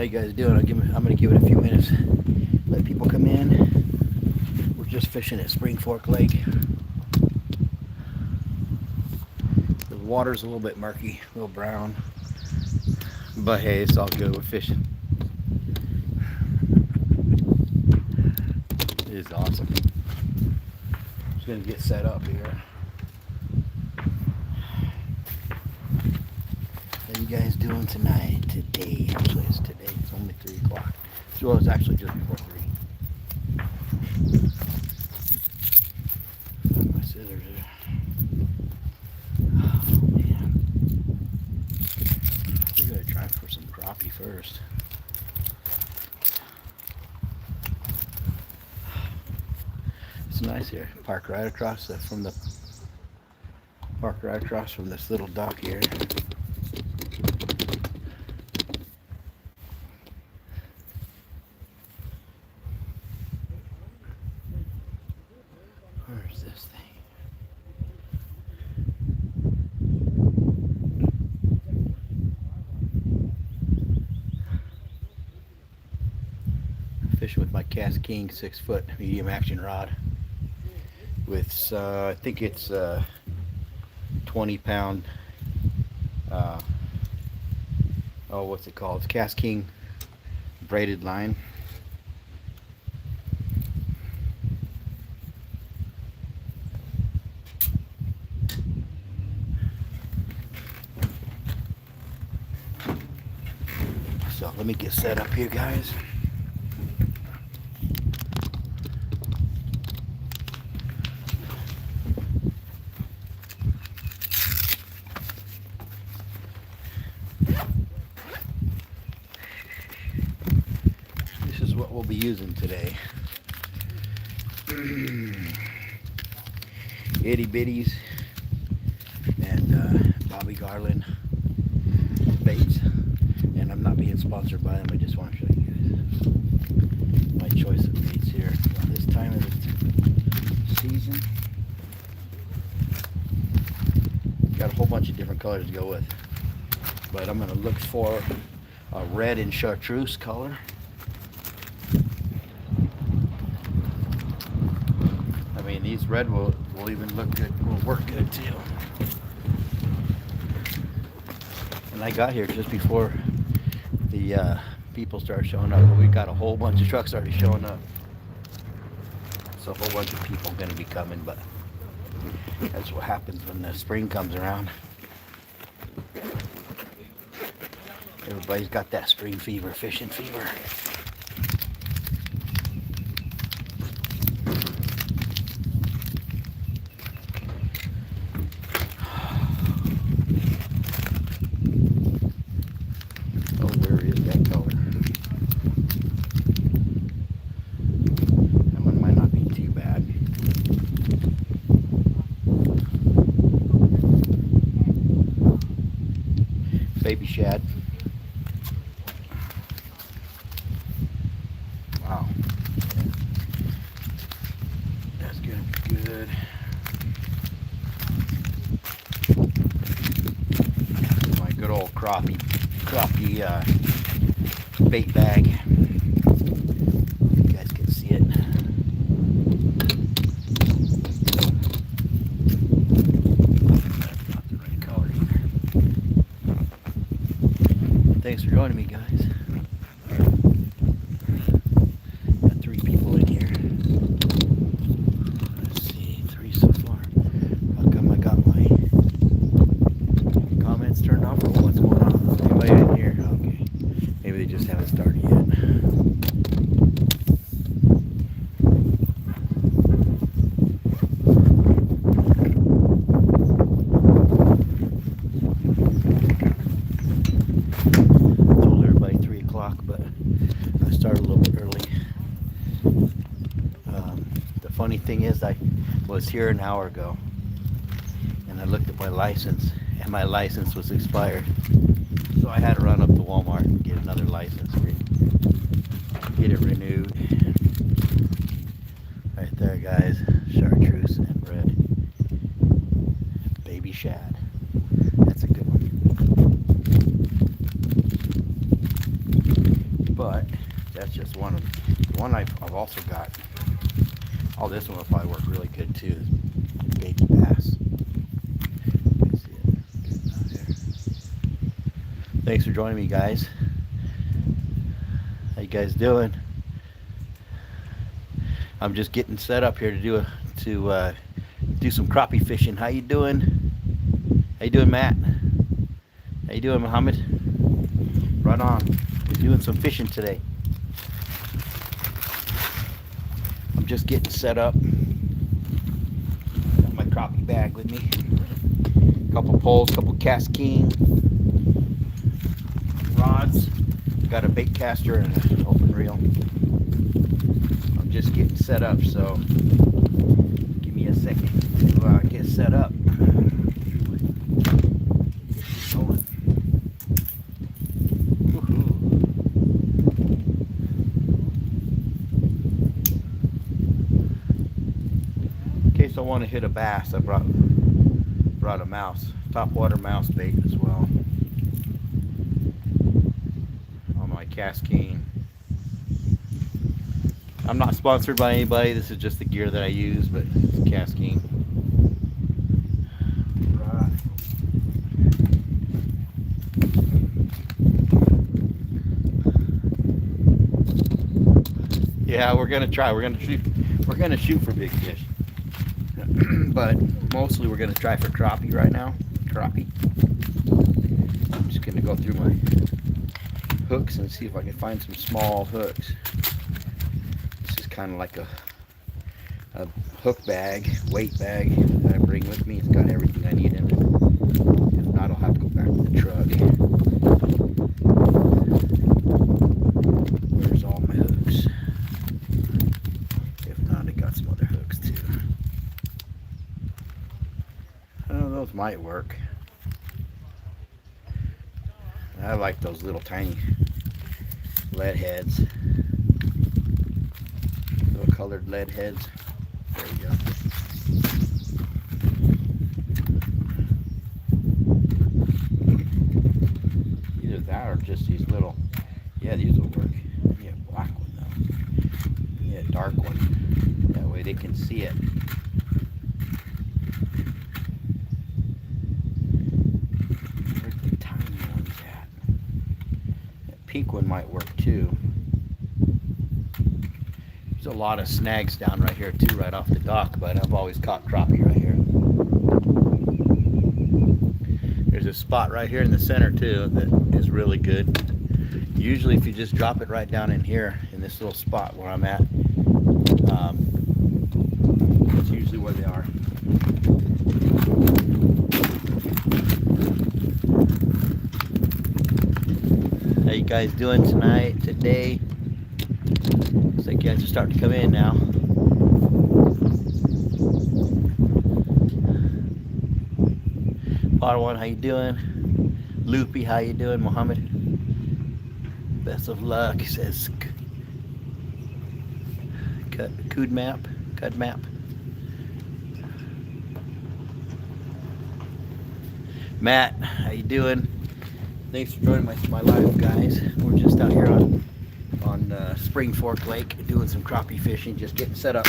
How you guys doing? I'm gonna give it a few minutes. Let people come in. We're just fishing at Spring Fork Lake. The water's a little bit murky, a little brown. But hey, it's all good. We're fishing. It is awesome. Just gonna get set up here. How you guys doing tonight? Today, actually it's today. It's only 3 o'clock. Well, it's actually just before 3. My scissors are... Oh man. We're gonna try for some crappie first. It's nice here. Park right across from this little dock here. Where's this thing? Fishing with my Cast King 6-foot medium action rod with I think it's 20-pound what's it called? It's Cast King braided line. So let me get set up here, guys. This is what we'll be using today. Itty bitties and Bobby Garland baits. And I'm not being sponsored by them. I just want to show you guys my choice of baits here at this time of the season. Got a whole bunch of different colors to go with, but I'm going to look for a red and chartreuse color. I mean, these red will even look good, will work good too. And I got here just before the people started showing up, but we got a whole bunch of trucks already showing up. So a whole bunch of people going to be coming, but that's what happens when the spring comes around. Everybody's got that spring fever, fishing fever. Baby shad. Wow. That's gonna be good. My good old crappie bait bag. You guys can see it. Not the right color either. Thanks for joining me, guys. Got 3 people in here. Let's see, 3 so far. How come I got my comments turned off, or what's going on? Anybody in here? Okay. Maybe they just haven't started yet. But I started a little bit early. The funny thing is, I was here an hour ago and I looked at my license and my license was expired, so I had to run up to Walmart and get another license, get it renewed. Right there, guys, chartreuse and red baby shad. That's a good one. is one of the one I've also got. Oh, this one will probably work really good too. Baby bass. See it out there. Thanks for joining me, guys. How you guys doing? I'm just getting set up here to do some crappie fishing. How you doing? How you doing, Matt? How you doing, Muhammad? Right on. We're doing some fishing today. I'm just getting set up. Got my crappie bag with me. Couple poles, couple cast king rods. Got a bait caster and an open reel. I'm just getting set up, so give me a second to get set up. In case I want to hit a bass, I brought a mouse, topwater mouse bait as well. On my cast cane. I'm not sponsored by anybody. This is just the gear that I use, but it's cast cane. Right. Yeah, we're gonna try. We're gonna shoot for big fish. But mostly we're going to try for crappie right now. Crappie. I'm just going to go through my hooks and see if I can find some small hooks. This is kind of like a hook bag, weight bag that I bring with me. It's got everything I need in it. If not, I'll have to go back to the truck. Where's all my hooks? If not, I got some other hooks too. Those might work. I like those little tiny lead heads. Little colored lead heads. There you go. Either that or just these little. Yeah, these will work. Yeah, black one though. Yeah, dark one. That way they can see it. Pink one might work too. There's a lot of snags down right here too, right off the dock, but I've always caught crappie right here. There's a spot right here in the center too that is really good. Usually if you just drop it right down in here in this little spot where I'm at, that's usually where they are. How you guys doing today? Looks like you guys are starting to come in now. Padawan, how you doing? Loopy, how you doing? Mohammed, best of luck, he says. Cud map. Matt, how you doing? Thanks for joining my live, guys. We're just out here on Spring Fork Lake doing some crappie fishing, just getting set up.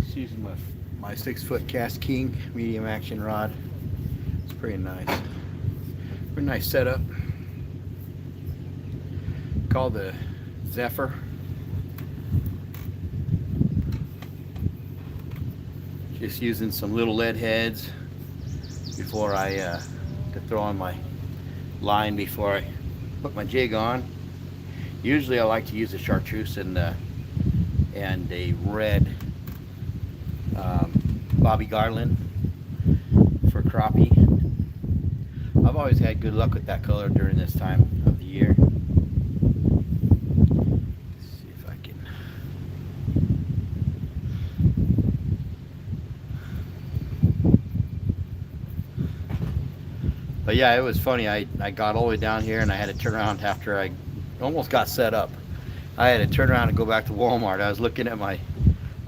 Just using my 6-foot Cast King medium action rod. It's pretty nice. Pretty nice setup. Called the Zephyr. Just using some little lead heads before I to throw on my line before I put my jig on. Usually I like to use a chartreuse and a red Bobby Garland for crappie. I've always had good luck with that color during this time of the year. But yeah, it was funny. I got all the way down here and I had to turn around after I almost got set up. I had to turn around and go back to Walmart. I was looking at my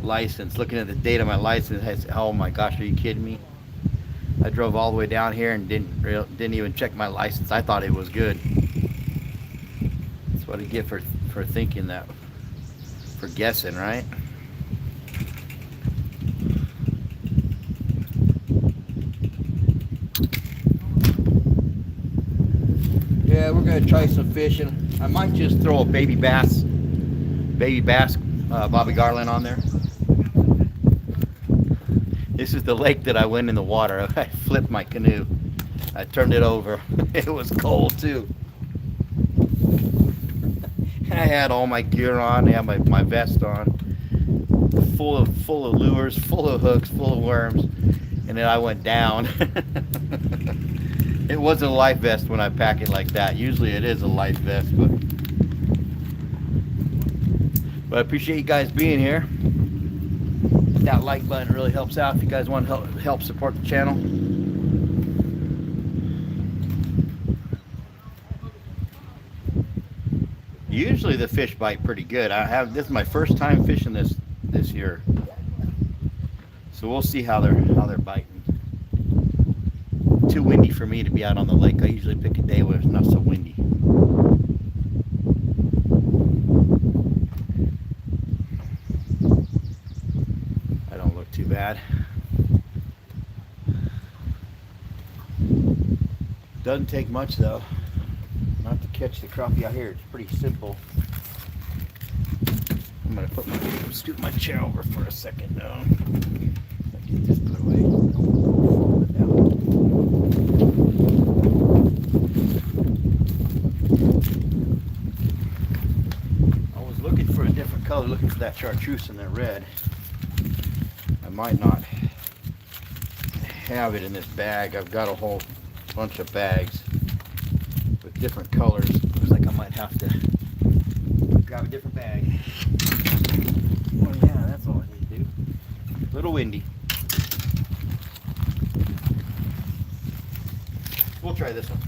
license. Looking at the date of my license, I said, oh my gosh, are you kidding me? I drove all the way down here and didn't even check my license. I thought it was good. That's what I get for thinking that, for guessing, right? Yeah, we're gonna try some fishing. I might just throw a baby bass Bobby Garland on there. This is the lake that I went in the water. I flipped my canoe. I turned it over. It was cold too. I had all my gear on. I had my vest on, full of lures, full of hooks, full of worms, and then I went down. It wasn't a life vest when I pack it like that. Usually it is a life vest, but I appreciate you guys being here. That like button really helps out if you guys want to help support the channel. Usually the fish bite pretty good. This is my first time fishing this year, so we'll see how they're biting. Too windy for me to be out on the lake. I usually pick a day where it's not so windy. I don't look too bad. Doesn't take much though, not to catch the crappie out here. It's pretty simple. I'm gonna scoot my chair over for a second now. Get this put away. I was looking for a different color, looking for that chartreuse and that red. I might not have it in this bag. I've got a whole bunch of bags with different colors. Looks like I might have to grab a different bag. Oh yeah, that's all I need to do. A little windy. We'll try this one.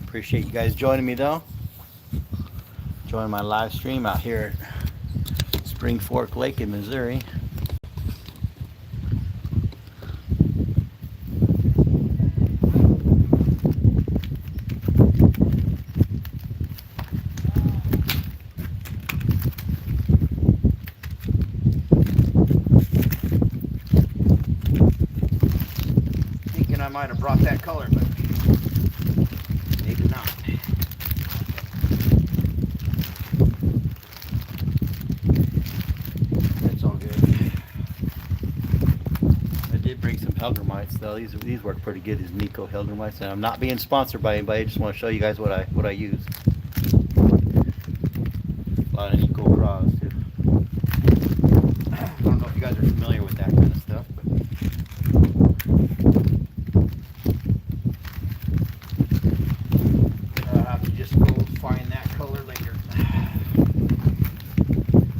Appreciate you guys joining me though. Join my live stream out here at Spring Fork Lake in Missouri. Thinking I might have brought that color, but maybe not. That's all good. I did bring some Helgramites though. These work pretty good. These Nico Helgramites, and I'm not being sponsored by anybody. I just want to show you guys what I use. A lot of Nico craws too. I don't know if you guys are familiar with that kind of stuff, but I'll have to just go find that color later.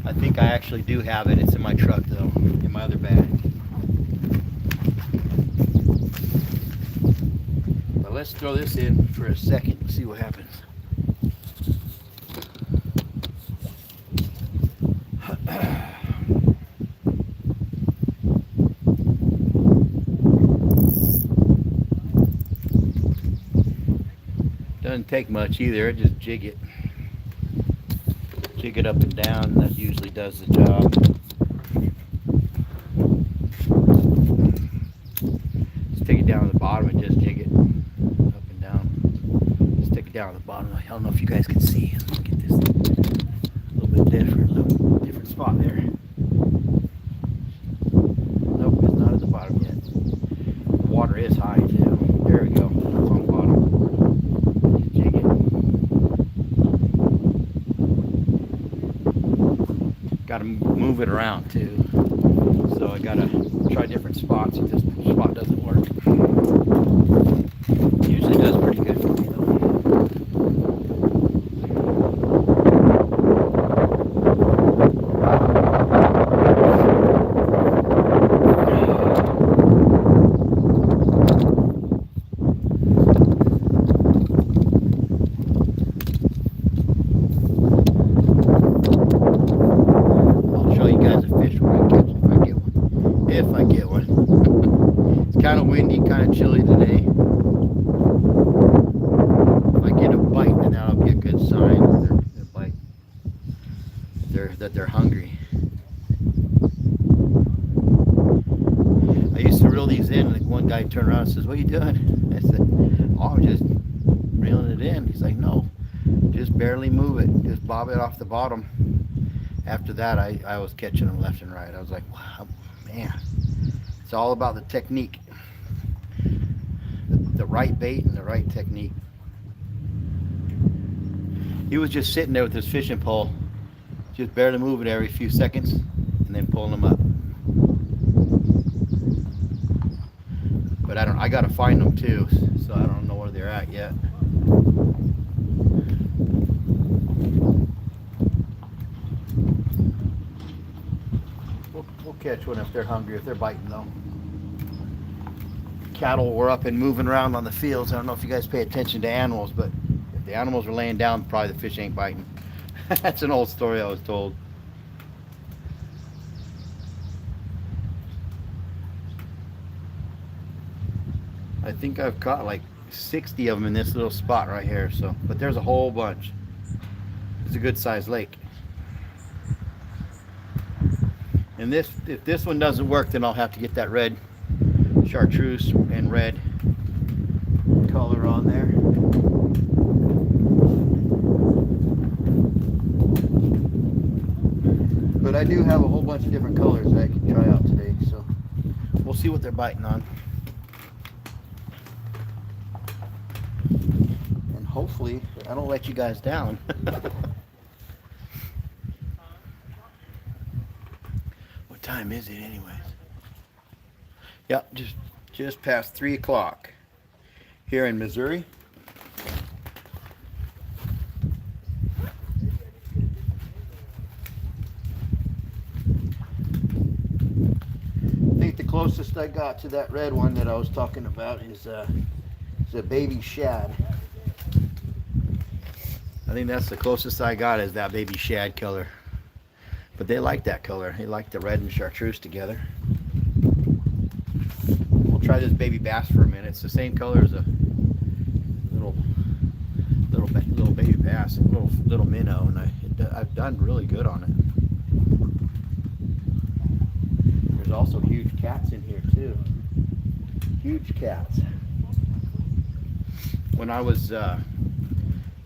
I think I actually do have it. It's in my truck though, in my other bag. But let's throw this in for a second and see what happens. Doesn't take much either. Just jig it up and down. That usually does the job. Just take it down to the bottom and just jig it up and down. Just take it down to the bottom. I don't know if you guys can see. Let's get this a little bit different. A little different spot there. Nope, it's not at the bottom yet. The water is high too. There we go. It's on the bottom. Jig it. Got to move it around too. So I got to try different spots if this spot doesn't work. Usually does pretty good for me though. that they're hungry. I used to reel these in, and one guy turned around and says, "What are you doing?" I said, "Oh, I'm just reeling it in." He's like, "No, just barely move it. Just bob it off the bottom." After that, I was catching them left and right. I was like, wow, man. It's all about the technique. The right bait and the right technique. He was just sitting there with his fishing pole, just barely moving every few seconds, and then pulling them up. But I gotta find them too, so I don't know where they're at yet. We'll catch one if they're hungry, if they're biting though. Cattle were up and moving around on the fields. I don't know if you guys pay attention to animals, but if the animals are laying down, probably the fish ain't biting. That's an old story I was told. I think I've caught like 60 of them in this little spot right here. So, but there's a whole bunch. It's a good sized lake. And if this one doesn't work, then I'll have to get that red chartreuse and red color on there. But I do have a whole bunch of different colors that I can try out today, so we'll see what they're biting on. And hopefully I don't let you guys down. What time is it anyways? Yep, just past 3 o'clock here in Missouri. I think the closest I got to that red one that I was talking about is a baby shad. I think that's the closest I got, is that baby shad color. But they like that color. They like the red and chartreuse together. We'll try this baby bass for a minute. It's the same color as a little baby bass, little minnow, and I've done really good on it. There's also huge cats in here too. Huge cats. When I was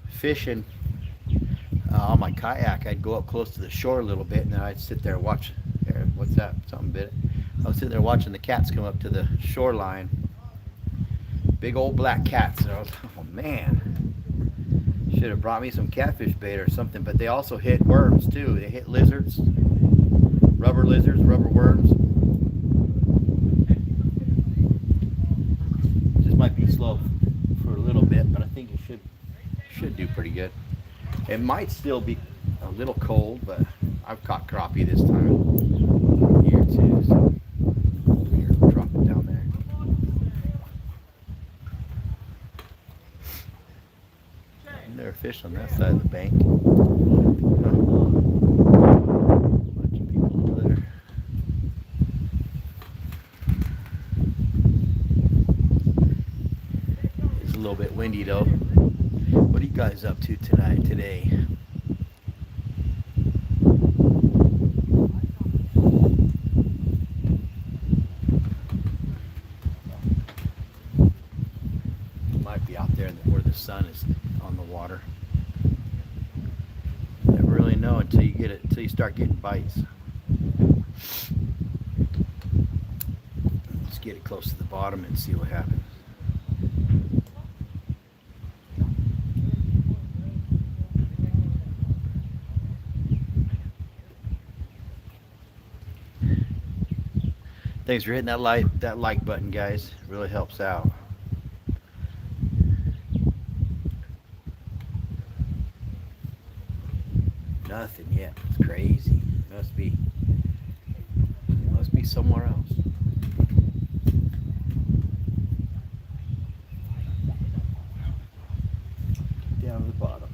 fishing on my kayak, I'd go up close to the shore a little bit, and then I'd sit there and watch. What's that? Something bit it. I was sitting there watching the cats come up to the shoreline. Big old black cats. And I was, oh man, should have brought me some catfish bait or something. But they also hit worms too. They hit lizards, rubber worms. Just might be slow for a little bit, but I think it should do pretty good. It might still be a little cold, but I've caught crappie this time of year too. So here, drop it down there. And there are fish on that side of the bank. Bunch of people over there. It's a little bit windy though. What are you guys up to today? Might be out there where the sun is on the water. Never really know until you start getting bites. Let's get it close to the bottom and see what happens. Thanks for hitting that like button, guys. It really helps out. Nothing yet. It's crazy. Must be somewhere else. Down to the bottom.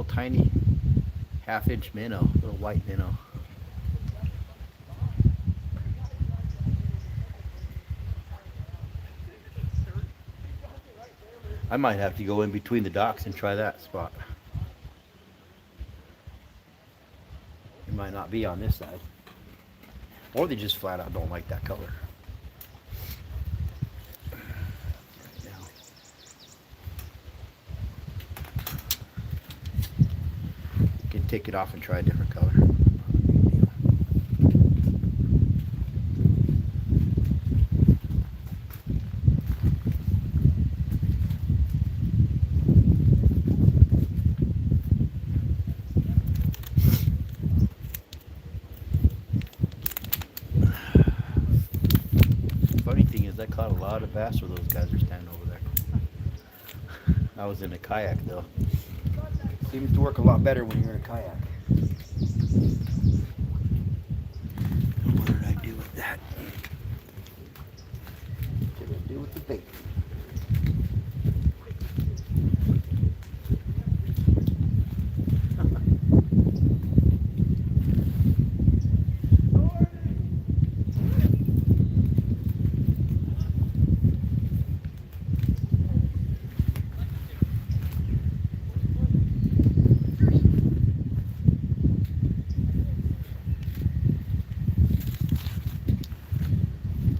tiny half-inch minnow, little white minnow. I might have to go in between the docks and try that spot. It might not be on this side. Or they just flat out don't like that color. Yeah. You can take it off and try a different color. Funny thing is, I caught a lot of bass where those guys are standing over there. I was in a kayak though. Seems to work a lot better when you're in a kayak. What did I do with that? What did I do with the bait?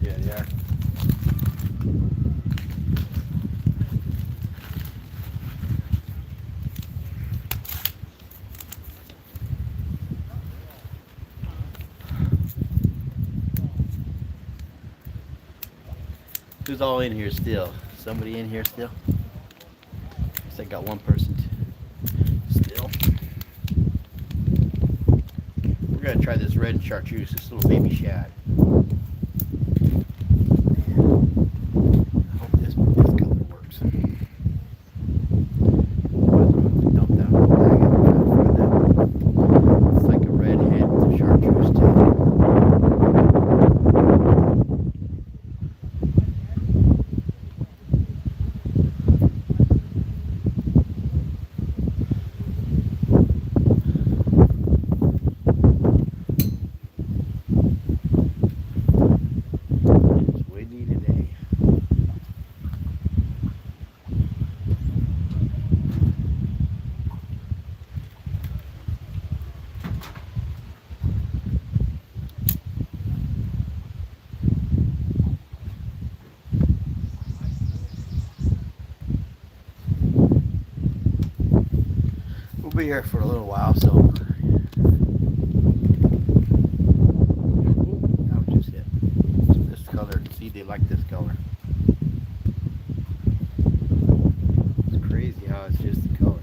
Yeah, they are. Who's all in here still? Somebody in here still? Guess I got one person still. We're gonna try this red chartreuse, this little baby shad. I hope this color works. Dump that one bag and try to find that. It's like a red head with a chartreuse tail. It's windy today. We'll be here for a little while, so that was just it. So this color, see, they like this color. It's crazy how it's just the color.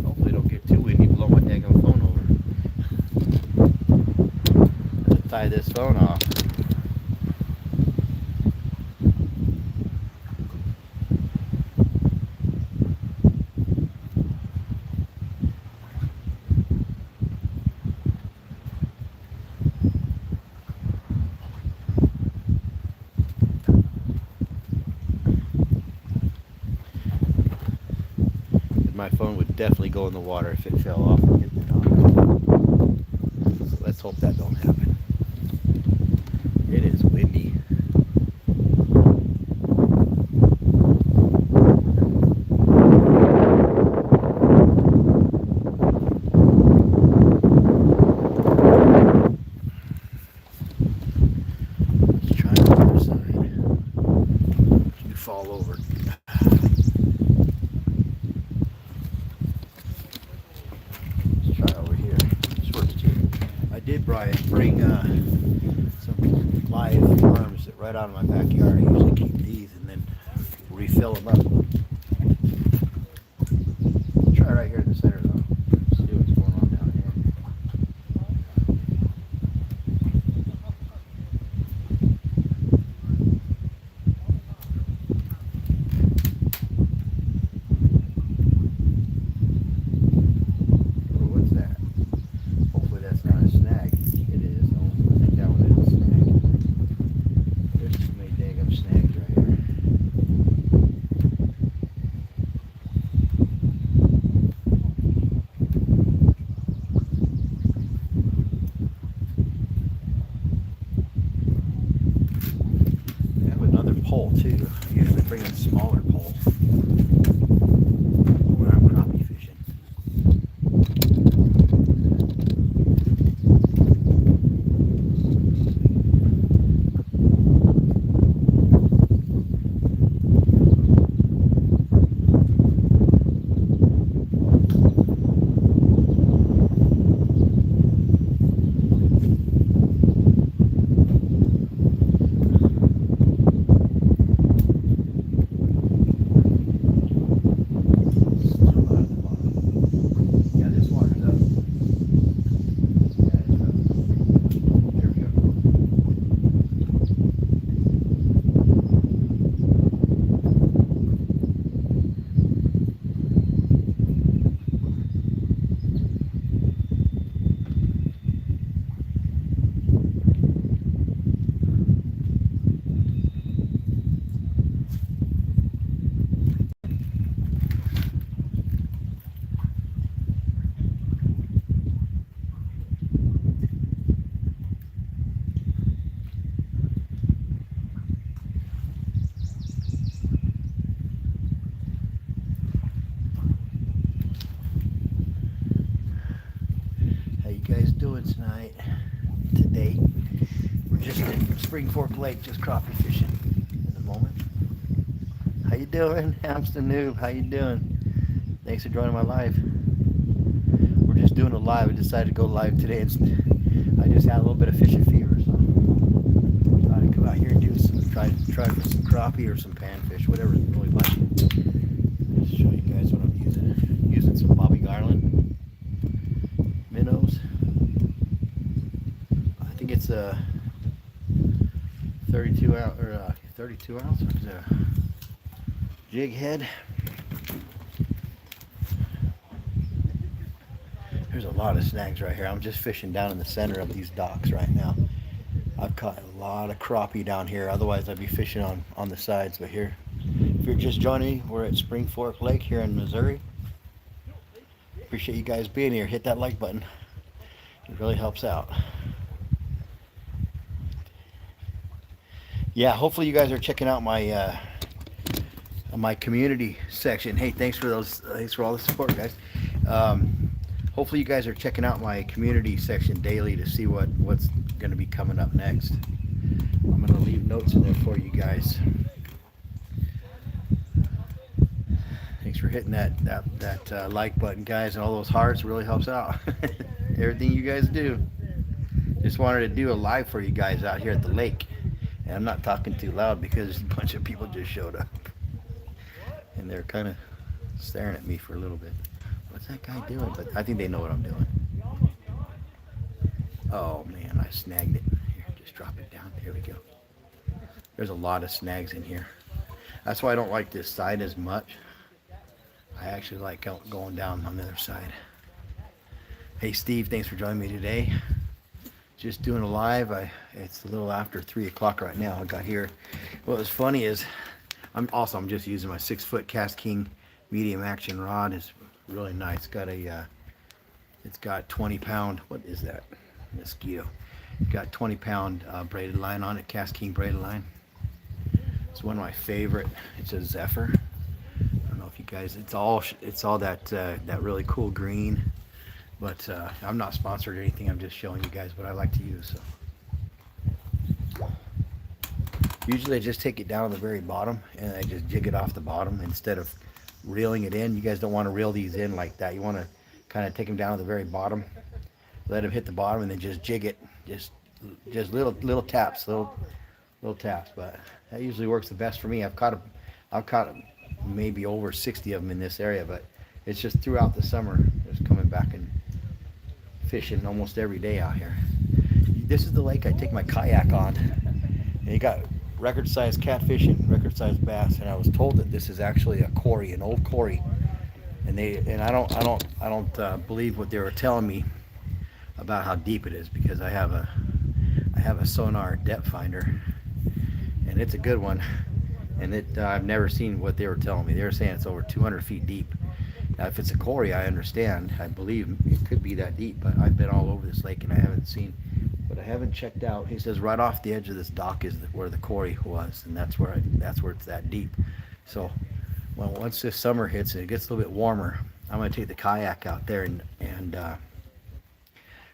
Hopefully, don't get too windy, blow my daggone phone over. Let's tie this phone off. My phone would definitely go in the water if it fell off and hit the dock. So let's hope that don't happen. It is windy. Let's try the other side. You fall over. I did bring some live worms that right out of my backyard. I usually keep these and then refill them up. Try right here in the center though. See what's going on down here. Oh, what's that? Hopefully that's not a snag. It is. I think that one is a snag. There's too many daggum snags right here. smaller pole when I'm crappie fishing. How you guys doing tonight? Today, we're just in Spring Fork Lake, just crappie fishing in the moment. How you doing, Hamster Noob? How you doing? Thanks for joining my live. We're just doing a live. I decided to go live today. I just had a little bit of fishing fever, so I thought I'd come out here and do some try for some crappie or some panfish, whatever you really like. Just show you guys what I'm using. Using some Bobby Garland minnows. I think it's a 32 ounce or 32 ounce. It's a jig head. There's a lot of snags right here. I'm just fishing down in the center of these docks right now. I've caught a lot of crappie down here. Otherwise, I'd be fishing on the sides. But here, if you're just joining me, we're at Spring Fork Lake here in Missouri. Appreciate you guys being here. Hit that like button. It really helps out. Yeah, hopefully you guys are checking out my my community section. Hey, thanks for all the support, guys. Hopefully you guys are checking out my community section daily to see what's going to be coming up next. I'm going to leave notes in there for you guys. Thanks for hitting that like button, guys, and all those hearts. It really helps out. Everything you guys do. Just wanted to do a live for you guys out here at the lake. And I'm not talking too loud because a bunch of people just showed up. And they're kind of staring at me for a little bit. What's that guy doing? But I think they know what I'm doing. Oh man, I snagged it. Here, just drop it down. There we go. There's a lot of snags in here. That's why I don't like this side as much. I actually like going down on the other side. Hey Steve, thanks for joining me today. Just doing a live. It's a little after 3 o'clock right now. I got here. What was funny is I'm just using my 6-foot Cast King medium action rod. It's really nice. It's got 20-pound. What is that? Mosquito. It's got 20-pound braided line on it. Cast King braided line. It's one of my favorite. It's a Zephyr. I don't know if you guys. It's all that really cool green. But I'm not sponsored or anything. I'm just showing you guys what I like to use. So usually I just take it down to the very bottom and I just jig it off the bottom instead of reeling it in. You guys don't want to reel these in like that. You want to kind of take them down to the very bottom, let them hit the bottom, and then just jig it. Just little taps, little taps. But that usually works the best for me. I've caught maybe over 60 of them in this area, but it's just throughout the summer. Just coming back and fishing almost every day out here. This is the lake I take my kayak on. And you got record-sized catfish and record-sized bass, and I was told that this is actually a quarry, an old quarry. And I don't believe what they were telling me about how deep it is, because I have a sonar depth finder, and it's a good one. And I've never seen what they were telling me. They were saying it's over 200 feet deep. Now, if it's a quarry, I understand. I believe it could be that deep, but I've been all over this lake and I haven't seen. But I haven't checked out. He says right off the edge of this dock is where the quarry was, and that's where it's that deep. So well, once this summer hits and it gets a little bit warmer, I'm gonna take the kayak out there and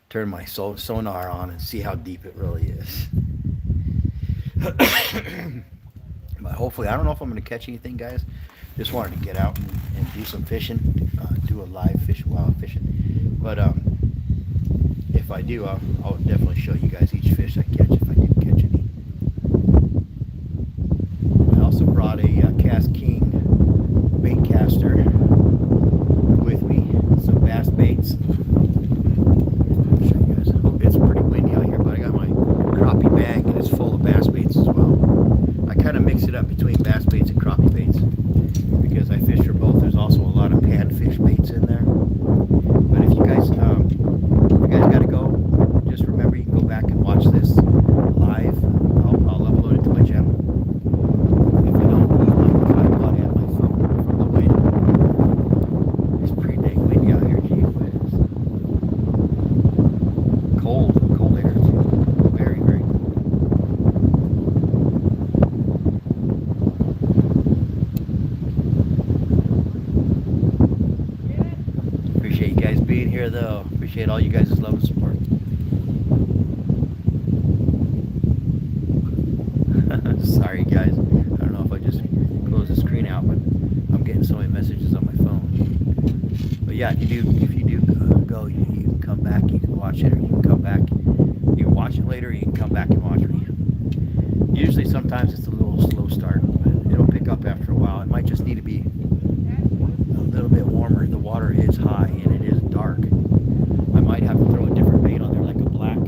turn my sonar on and see how deep it really is. But hopefully, I don't know if I'm gonna catch anything, guys. Just wanted to get out and do some fishing, do a live fish while I'm fishing. But if I do, I'll definitely show you guys each fish I catch if I do catch any. I also brought a Cast King bait caster with me, some bass baits. I'll show you guys. Oh, it's pretty windy out here, but I got my crappie bag and it's full of bass baits as well. I kind of mix it up between bass baits and crappie baits because I fish for both. There's also a lot of panfish baits in there. But if you guys gotta go, just remember you can go back and watch this live. I'll upload it to my channel. If I don't lose my tripod and my phone from the wind. It's pretty dang windy out here, gee whiz. Cold air too. Very, very cold. Appreciate you guys being here though. Appreciate all you guys' love and support. Sorry guys. I don't know if I just closed the screen out, but I'm getting so many messages on my phone. But yeah, if you do go, you can come back, you can watch it, or you can come back. You can watch it later, or you can come back and watch me. Usually sometimes it's a little slow start, but it'll pick up after a while. It might just need to be a little bit warmer. The water is high and it is dark. I might have to throw a different bait on there, like a black,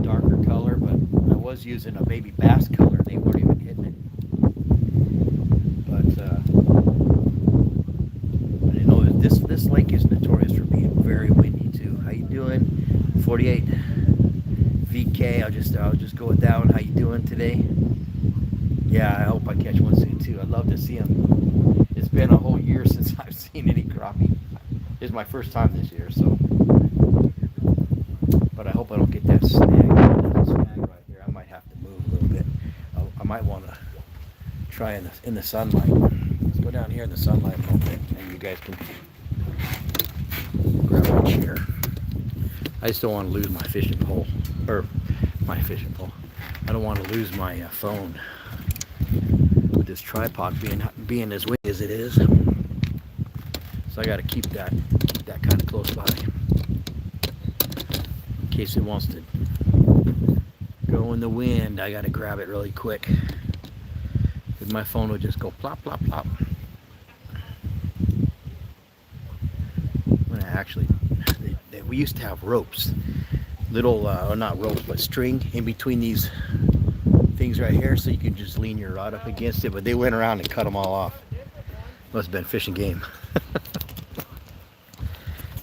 darker color, but I was using a baby bass color. They weren't even hitting it. But you know, this lake is notorious for being very windy too. How you doing? 48 VK. I'll just go with that one. How you doing today? Yeah, I hope I catch one soon too. I'd love to see them. It's been a whole year since I've seen any crappie. It's my first time this year, so. But I hope I don't get that snag right here. I might have to move a little bit. I might want to try in the sunlight. Let's go down here in the sunlight a little bit, and you guys can grab my chair. I just don't want to lose my fishing pole, or my fishing pole. I don't want to lose my phone with this tripod being as windy as it is. So I got to keep that kind of close by in case it wants to go in the wind. I got to grab it really quick because my phone would just go plop plop plop. When we used to have ropes, little or not ropes but string in between these things right here, so you can just lean your rod up against it, but they went around and cut them all off. Must have been fishing game.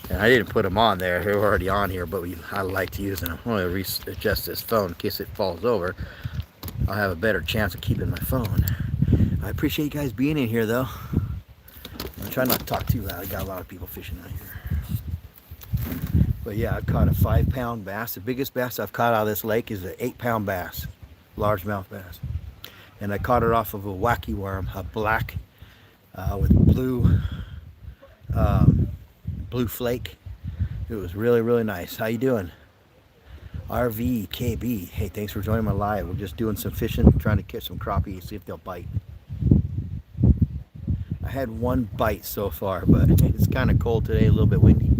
And I didn't put them on there, they were already on here, but I like using them. I'm going to readjust this phone in case it falls over. I'll have a better chance of keeping my phone. I appreciate you guys being in here though. I'm trying not to talk too loud. I got a lot of people fishing out here. But yeah, I caught a 5-pound bass. The biggest bass I've caught out of this lake is an 8-pound bass, largemouth bass. And I caught it off of a wacky worm, a black with blue flake. It was really, really nice. How you doing? RVKB. Hey, thanks for joining my live. We're just doing some fishing, trying to catch some crappie, see if they'll bite. I had one bite so far, but it's kind of cold today, a little bit windy.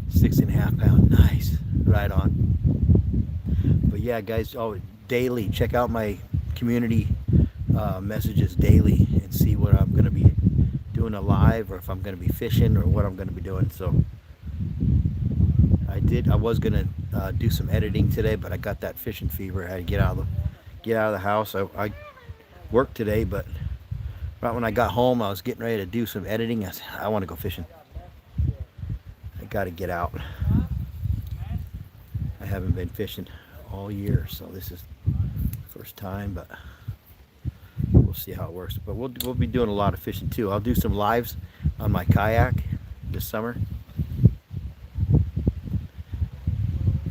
6.5 pound, nice, right on. But yeah, guys, daily, check out my community messages daily and see what I'm going to be doing a live, or if I'm going to be fishing, or what I'm going to be doing. So I was going to do some editing today, but I got that fishing fever. I had to get out of the house. I worked today, but right when I got home, I was getting ready to do some editing. I said, I want to go fishing. I got to get out. I haven't been fishing all year, so this is the first time, but we'll see how it works. But we'll be doing a lot of fishing too. I'll do some lives on my kayak this summer.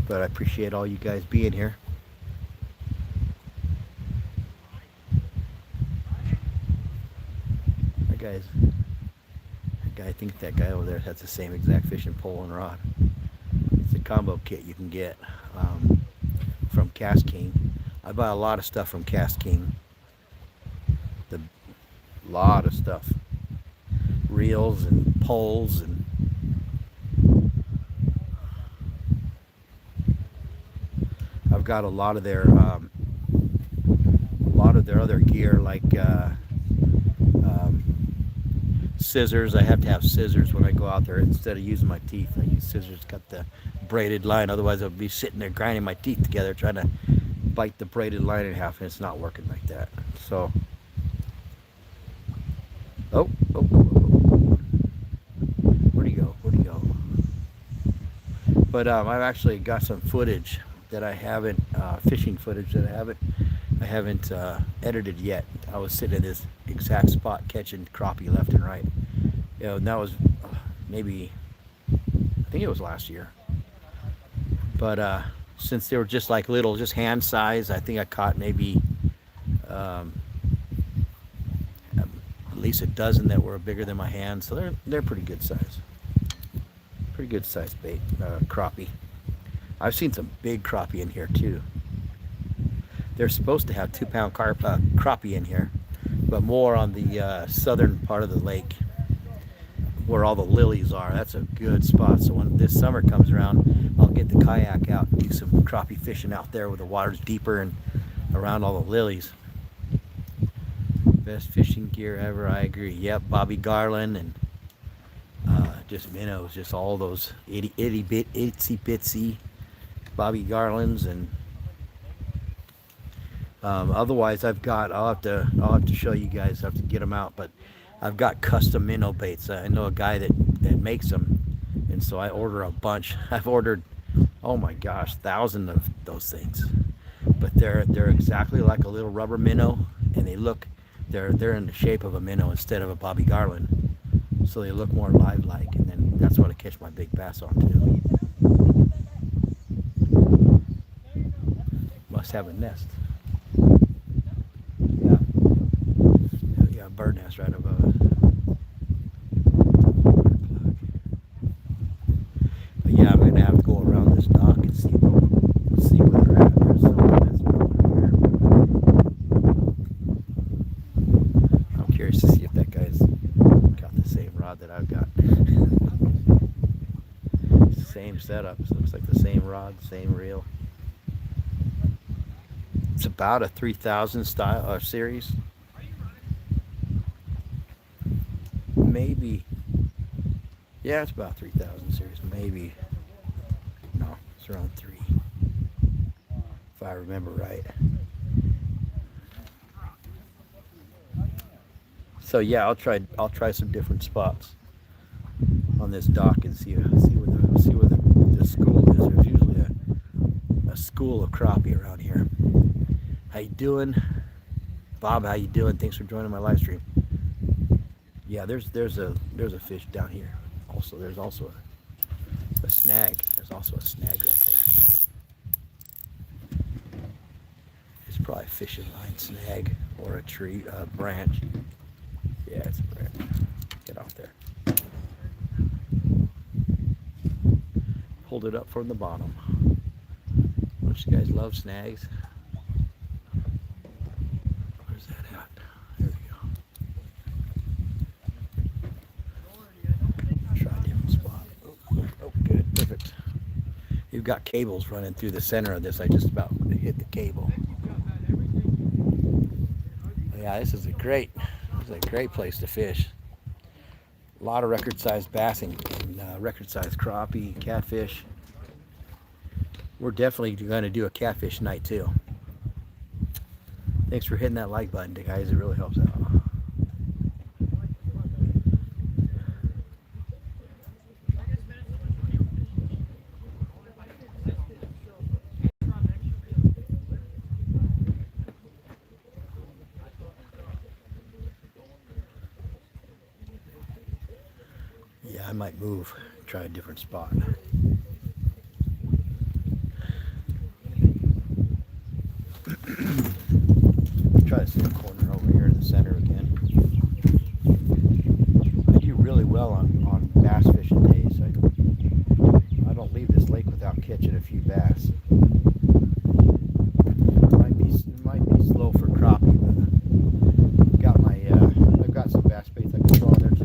But I appreciate all you guys being here. I think that guy over there has the same exact fishing pole and rod. It's a combo kit you can get from Cast King. I buy a lot of stuff from Cast King. The lot of stuff, reels and poles, and I've got a lot of their other gear, like scissors. I have to have scissors when I go out there. Instead of using my teeth, I use scissors. Got the braided line, otherwise I'll be sitting there grinding my teeth together trying to bite the braided line in half, and it's not working like that. So where'd he go? But I've actually got some footage that I haven't, fishing footage that I haven't edited yet. I was sitting in this exact spot catching crappie left and right. You know, and that was maybe, I think it was last year. But since they were just like little, just hand size, I think I caught maybe at least a dozen that were bigger than my hand. So they're pretty good size. Pretty good size bait, crappie. I've seen some big crappie in here too. They're supposed to have 2-pound crappie in here, but more on the southern part of the lake where all the lilies are. That's a good spot. So when this summer comes around, I'll get the kayak out and do some crappie fishing out there where the water's deeper and around all the lilies. Best fishing gear ever, I agree. Yep, Bobby Garland and just minnows, just all those itsy bitsy Bobby Garlands. And otherwise I'll have to show you guys. I have to get them out, but I've got custom minnow baits. I know a guy that makes them, and so I order a bunch. I've ordered, oh my gosh, thousands of those things. But they're exactly like a little rubber minnow, and they're in the shape of a minnow instead of a Bobby Garland, so they look more live-like, and then that's what I catch my big bass on too. Must have a nest. Yeah, a bird nest right above it. But yeah, I'm gonna have to go around this dock and see where they're at. There's someone that's over here. I'm curious to see if that guy's got the same rod that I've got. Same setup. So it looks like the same rod, same reel. It's about a 3000 style series. Maybe. Yeah, it's about 3000 series. Maybe. No, it's around 3. If I remember right. So yeah, I'll try some different spots on this dock and see where the school is. There's usually a school of crappie around here. How you doing, Bob? How you doing? Thanks for joining my live stream. Yeah, there's a fish down here. Also, there's also a snag. There's also a snag right there. It's probably a fishing line snag or a tree branch. Yeah, it's a branch. Get off there. Hold it up from the bottom. Don't you guys love snags? Where's that at? There we go. Try a different spot. Oh, good, perfect. You've got cables running through the center of this. I just about hit the cable. Yeah, this is a great place to fish. A lot of record-sized bass and record-sized crappie, catfish. We're definitely going to do a catfish night too. Thanks for hitting that like button, guys. It really helps out. Yeah, I might move, try a different spot. Try this little corner over here in the center again. few bass. It might be slow for crappie, but I've got some bass baits I can throw on there too.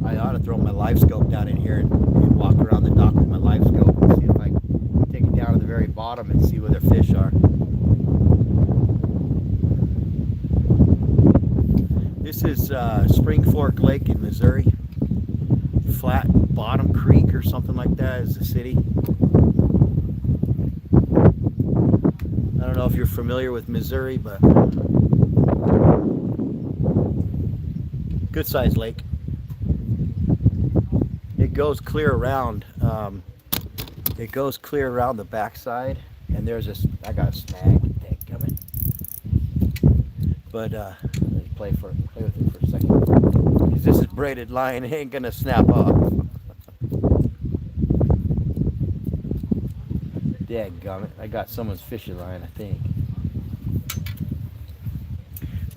I ought to throw my live scope down in here and walk around the dock with my live scope and see if I can take it down to the very bottom and see where their fish are. This is Spring Fork Lake in Missouri. Flat Bottom Creek or something like that is the city. I don't know if you're familiar with Missouri, but good sized lake. It goes clear around. It goes clear around the backside, and there's a. I got a snag. Dang coming. But let's play with it for a second. Because this is braided line, it ain't gonna snap off. Dadgummit, I got someone's fishing line, I think.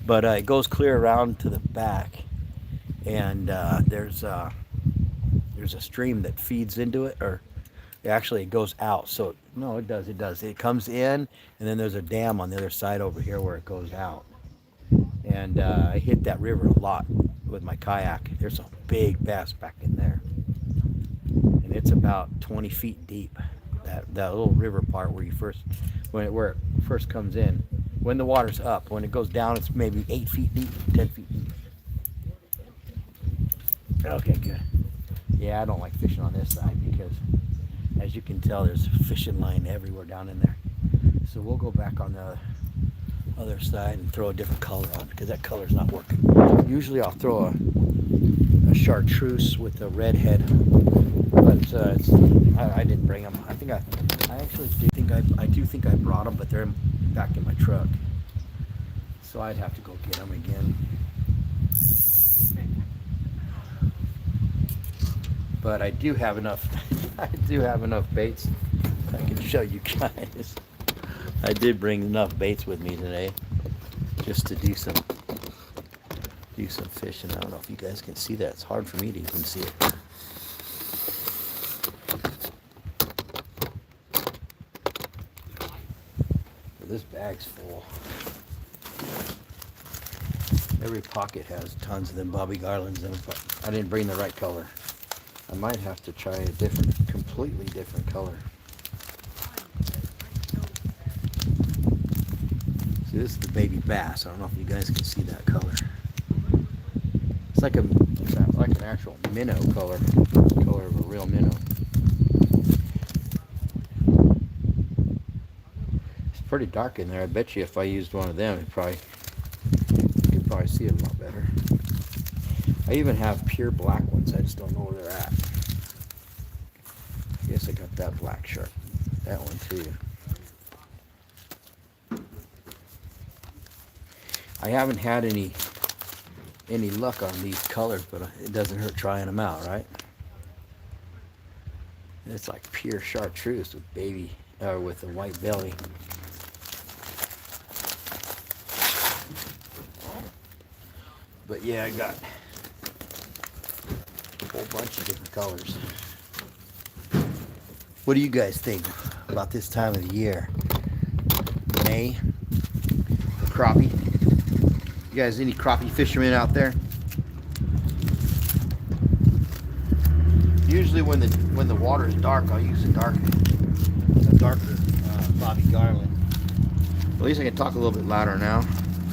But it goes clear around to the back, and there's a stream that feeds into it, or actually it goes out. So no, it does. It comes in, and then there's a dam on the other side over here where it goes out. And I hit that river a lot with my kayak. There's some big bass back in there, and it's about 20 feet deep. That little river part where it first comes in. When the water's up, when it goes down, it's maybe 8 feet deep, 10 feet deep. Okay, good. Yeah, I don't like fishing on this side because, as you can tell, there's fishing line everywhere down in there. So we'll go back on the other side and throw a different color on because that color's not working. Usually I'll throw a chartreuse with a red head, but I didn't bring them. I do think I brought them, but they're back in my truck. So I'd have to go get them again. But I do have enough. I do have enough baits. I can show you guys. I did bring enough baits with me today, just to do some fishing. I don't know if you guys can see that. It's hard for me to even see it. But this bag's full. Every pocket has tons of them Bobby Garlands in it, but I didn't bring the right color. I might have to try a completely different color. See, this is the baby bass. I don't know if you guys can see that color. It's like an actual minnow color of a real minnow. It's pretty dark in there. I bet you if I used one of them, you could probably see it a lot better. I even have pure black ones. I just don't know where they're at. I guess I got that black shark. That one too. I haven't had any luck on these colors, but it doesn't hurt trying them out, right? It's like pure chartreuse with with a white belly. But yeah, I got a whole bunch of different colors. What do you guys think about this time of the year? May, crappie. You guys, any crappie fishermen out there? Usually when the water is dark, I'll use a darker Bobby Garland. At least I can talk a little bit louder now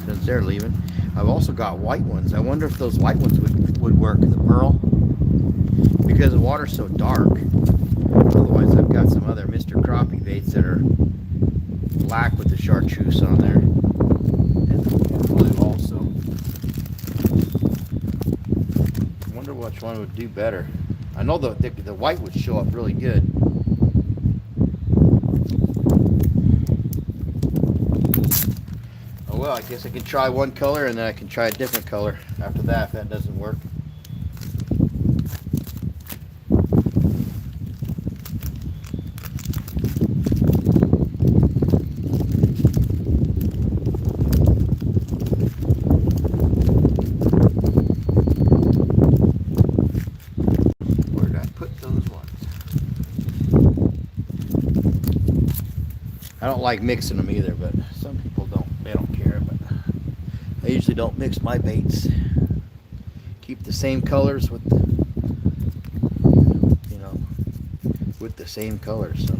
since they're leaving. I've also got white ones. I wonder if those white ones would work, the pearl, because the water's so dark. Otherwise, I've got some other Mr. Crappie baits that are black with the chartreuse on there, and blue also. I wonder which one would do better. I know the white would show up really good. Oh well, I guess I can try one color and then I can try a different color after that if that doesn't work. like those ones. I don't like mixing them either, but some people don't. They don't care, but I usually don't mix my baits. Keep the same colors with the, you know, with the same colors. So.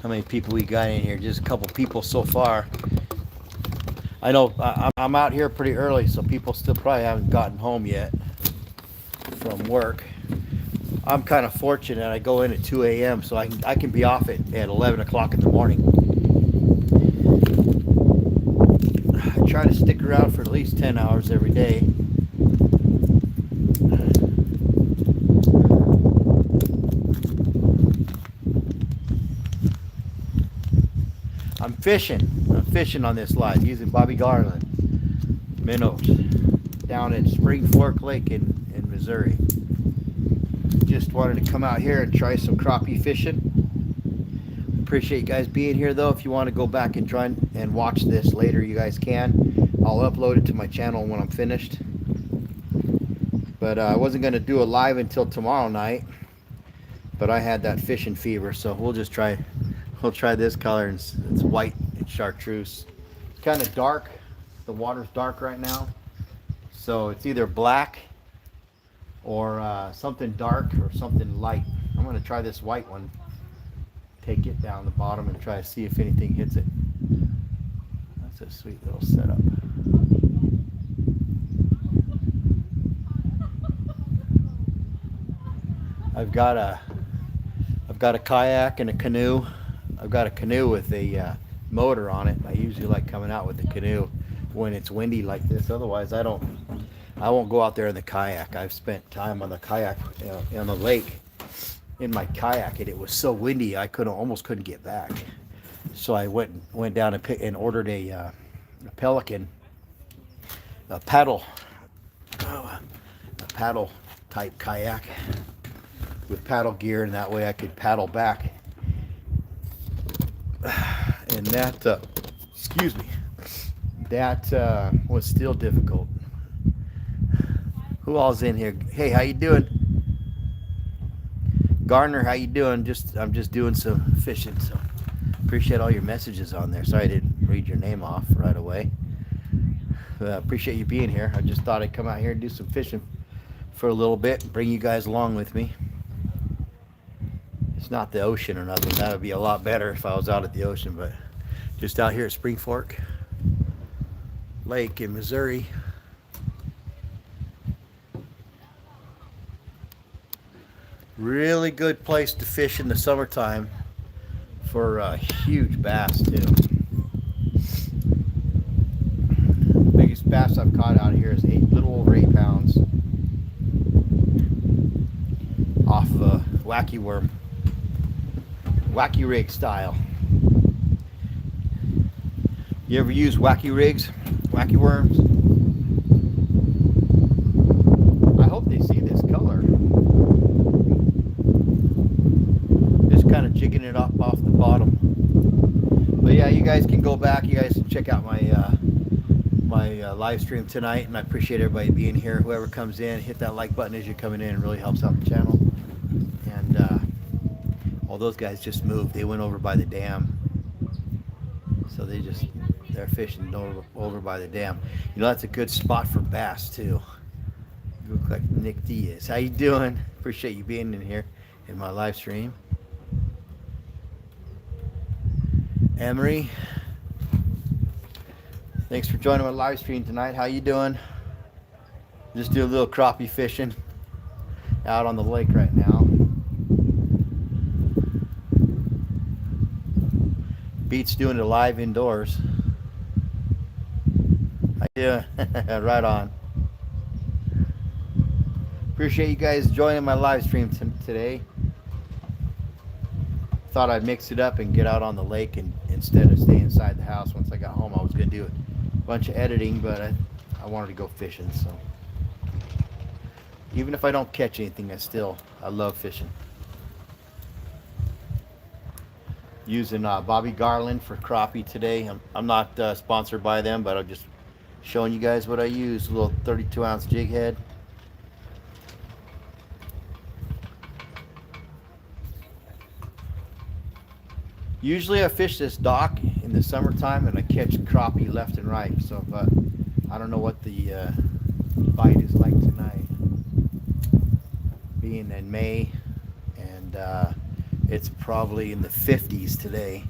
How many people we got in here? Just a couple people so far. I know I'm out here pretty early, so people still probably haven't gotten home yet from work. I'm kind of fortunate. I go in at 2 a.m. so I can be off at 11 o'clock in the morning. I try to stick around for at least 10 hours every day. I'm fishing on this live using Bobby Garland minnows down at Spring Fork Lake in Missouri. Just wanted to come out here and try some crappie fishing. Appreciate you guys being here though. If you want to go back and try and watch this later, you guys can. I'll upload it to my channel when I'm finished. But I wasn't going to do a live until tomorrow night, but I had that fishing fever, so we'll try this color. It's white and chartreuse. It's kind of dark. The water's dark right now, so it's either black or something dark or something light. I'm going to try this white one. Take it down the bottom and try to see if anything hits it. That's a sweet little setup. I've got a kayak and a canoe. I've got a canoe with a motor on it. I usually like coming out with the canoe when it's windy like this. Otherwise, I won't go out there in the kayak. I've spent time on the kayak on the lake in my kayak, and it was so windy I almost couldn't get back. So I went down and ordered a Pelican, a paddle type kayak with paddle gear, and that way I could paddle back. And that, excuse me, that was still difficult. Who all's in here? Hey, how you doing? Garner, how you doing? I'm just doing some fishing, so appreciate all your messages on there. Sorry I didn't read your name off right away. Appreciate you being here. I just thought I'd come out here and do some fishing for a little bit and bring you guys along with me. It's not the ocean or nothing. That would be a lot better if I was out at the ocean, but just out here at Spring Fork Lake in Missouri. Really good place to fish in the summertime for huge bass too. Biggest bass I've caught out here is little over 8 pounds off of a wacky worm, wacky rig style. You ever use wacky rigs, wacky worms? I hope they see this color. Kind of jigging it up off the bottom. But yeah, you guys can go back. You guys can check out my live stream tonight, and I appreciate everybody being here. Whoever comes in, hit that like button as you're coming in. It really helps out the channel. And all those guys just moved. They went over by the dam, so they're fishing over by the dam. You know, that's a good spot for bass too. You look like Nick Diaz. How you doing? Appreciate you being in here in my live stream. Emery, thanks for joining my live stream tonight. How you doing? Just do a little crappie fishing out on the lake right now. Beats doing it live indoors. How you doing? Right on. Appreciate you guys joining my live stream today. Thought I'd mix it up and get out on the lake, and instead of stay inside the house. Once I got home, I was going to do a bunch of editing, but I wanted to go fishing. So even if I don't catch anything, I love fishing. Using Bobby Garland for crappie today. I'm not sponsored by them, but I'm just showing you guys what I use. A little 32-ounce jig head. Usually I fish this dock in the summertime and I catch crappie left and right. So I don't know what the bite is like tonight. Being in May, and it's probably in the 50s today.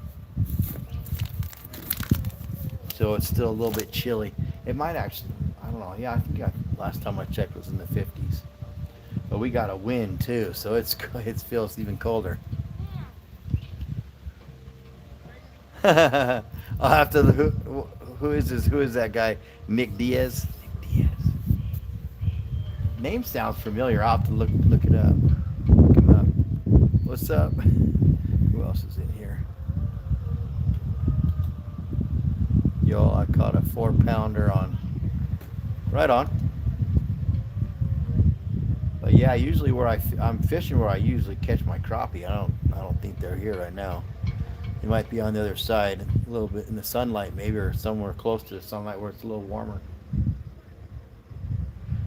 So it's still a little bit chilly. It might actually, I don't know. Yeah, I think last time I checked was in the 50s. But we got a wind too, so it feels even colder. I'll have to. Who is this? Who is that guy? Nick Diaz. Nick Diaz. Name sounds familiar. I'll have to look it up. Look him up. What's up? Who else is in here? Yo, I caught a 4-pounder on. Right on. But yeah, usually where I'm fishing where I usually catch my crappie. I don't think they're here right now. They might be on the other side, a little bit in the sunlight maybe, or somewhere close to the sunlight where it's a little warmer.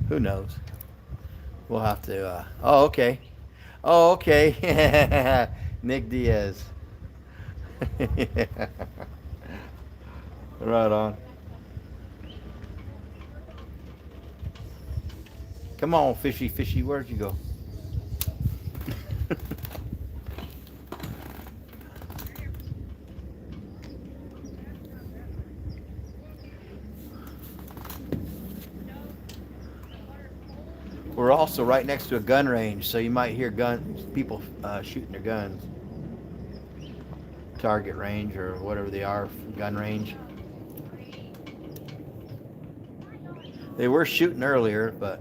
Who knows? We'll have to. Oh, okay. Oh, okay. Nick Diaz. Right on. Come on, fishy, fishy. Where'd you go? We're also right next to a gun range, so you might hear people shooting their guns. Target range or whatever they are, gun range. They were shooting earlier, but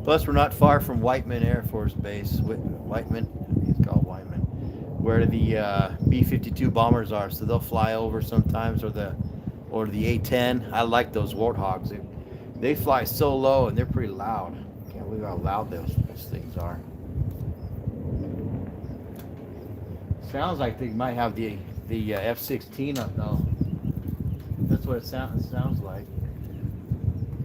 plus we're not far from Whiteman Air Force Base. Whiteman, it's called Whiteman, where the B-52 bombers are. So they'll fly over sometimes, or the A-10. I like those warthogs. They fly so low and they're pretty loud. Can't believe how loud those things are. Sounds like they might have the F-16 up though. That's what it sounds like.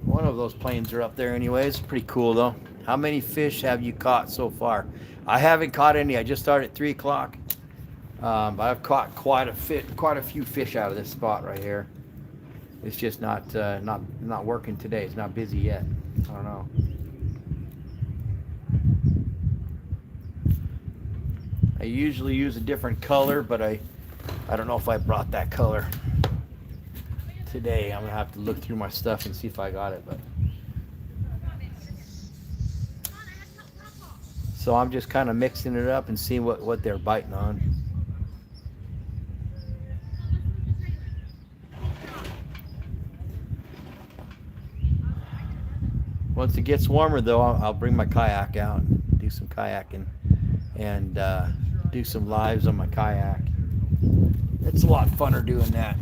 One of those planes are up there anyways. Pretty cool though. How many fish have you caught so far? I haven't caught any. I just started at 3 o'clock. But I've caught quite a few fish out of this spot right here. It's just not working today. It's not busy yet. I don't know. I usually use a different color, but I don't know if I brought that color today. I'm gonna have to look through my stuff and see if I got it. But so I'm just kind of mixing it up and seeing what they're biting on. Once it gets warmer, though, I'll bring my kayak out and do some kayaking and do some lives on my kayak. It's a lot funner doing that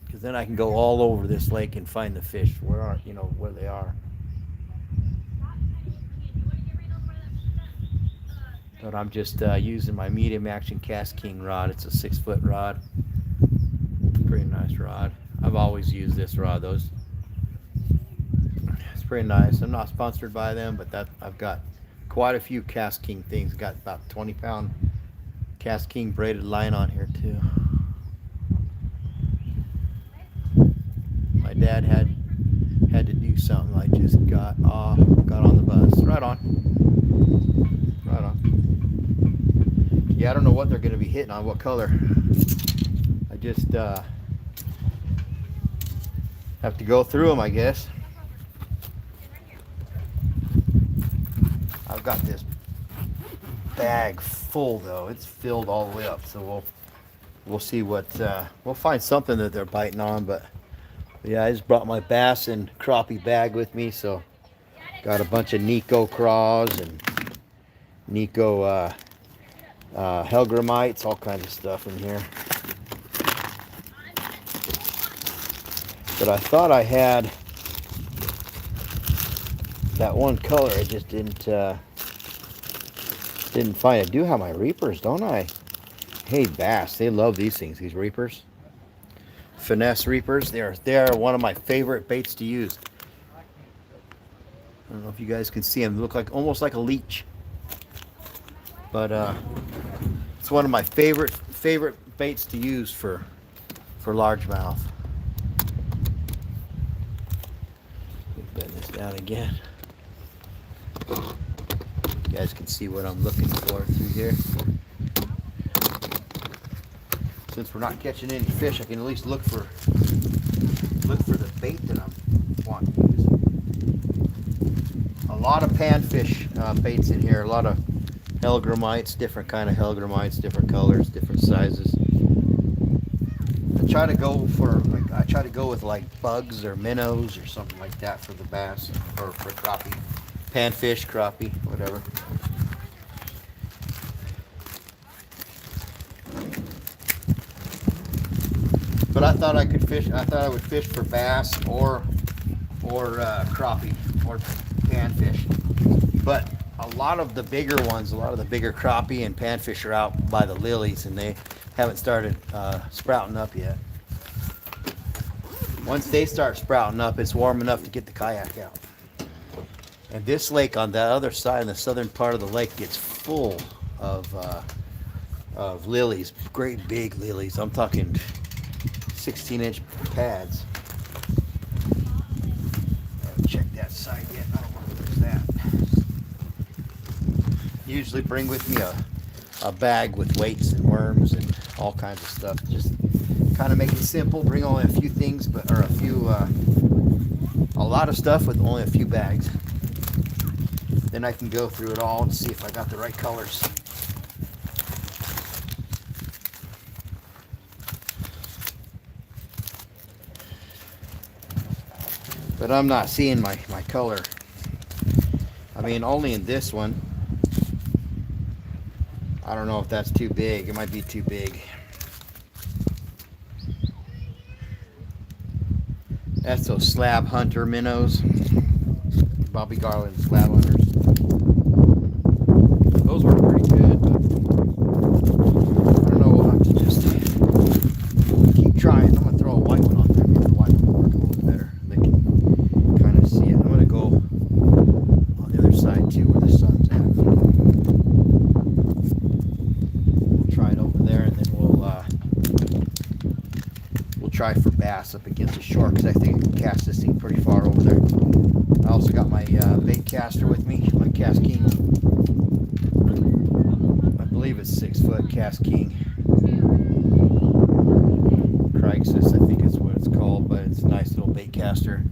because then I can go all over this lake and find the fish where they are. But I'm just using my medium action Cast King rod. It's a 6-foot rod. Pretty nice rod. I've always used this rod. It's pretty nice. I'm not sponsored by them, but I've got quite a few Cast King things. Got about 20-pound Cast King braided line on here too. My dad had to do something. I just got on the bus. Right on. Yeah, I don't know what they're going to be hitting on, what color. I just have to go through them, I guess. I've got this bag full though. It's filled all the way up, so we'll see what we'll find something that they're biting on. But yeah, I just brought my bass and crappie bag with me, so got a bunch of Nico craws and Nico Helgramites, all kinds of stuff in here. But I thought I had that one color. I just didn't Didn't find it. I do have my reapers, don't I? Hey, bass, they love these things, these reapers. Finesse reapers, they're one of my favorite baits to use. I don't know if you guys can see them. They look like almost like a leech. But it's one of my favorite baits to use for largemouth. Bend this down again. You guys can see what I'm looking for through here. Since we're not catching any fish, I can at least look for the bait that I'm wanting to use. A lot of panfish baits in here. A lot of hellgrammites, different kind of hellgrammites, different colors, different sizes. I try to go with like bugs or minnows or something like that for the bass or for crappie, panfish, crappie, whatever. But I thought I could fish. I thought I would fish for bass or crappie or panfish. But a lot of the bigger ones, a lot of the bigger crappie and panfish are out by the lilies, and they haven't started sprouting up yet. Once they start sprouting up, it's warm enough to get the kayak out. And this lake on the other side, in the southern part of the lake, gets full of lilies, great big lilies. I'm talking 16-inch pads. I haven't checked that side yet. I don't want to lose that. Usually bring with me a bag with weights and worms and all kinds of stuff. Just kind of make it simple. Bring only a few things, a lot of stuff with only a few bags. Then I can go through it all and see if I got the right colors. But I'm not seeing my color. I mean, only in this one. I don't know if that's too big. It might be too big. That's those slab hunter minnows. Bobby Garland slab hunters. Those were pretty good, but I don't know, we'll have to just keep trying. I'm gonna throw a white one on there. Maybe the white one will work a little better. They can kind of see it. I'm gonna go on the other side too, where the sun's at. We'll try it over there, and then we'll try for bass up against the shore, because I think I can cast this thing pretty far over there. I also got my bait caster with me, my Cast King. I believe it's 6-foot Cast King. Crixus, I think is what it's called, but it's a nice little bait caster.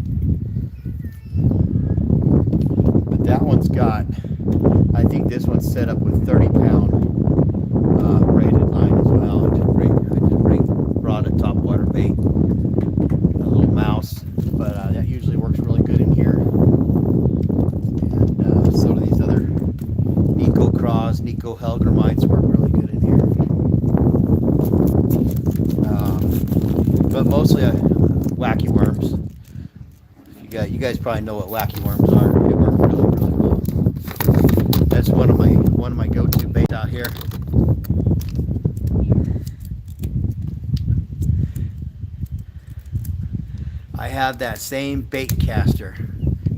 But that one's got, I think this one's set up with 30-pound braided line as well. I just brought a topwater bait, a little mouse, but that usually works really good in here. And so do these other Nico craws, Nico hellgrammites work really good in here. But mostly wacky worms. You guys probably know what wacky worms are. They work really, really well. That's one of my go-to baits out here. I have that same bait caster.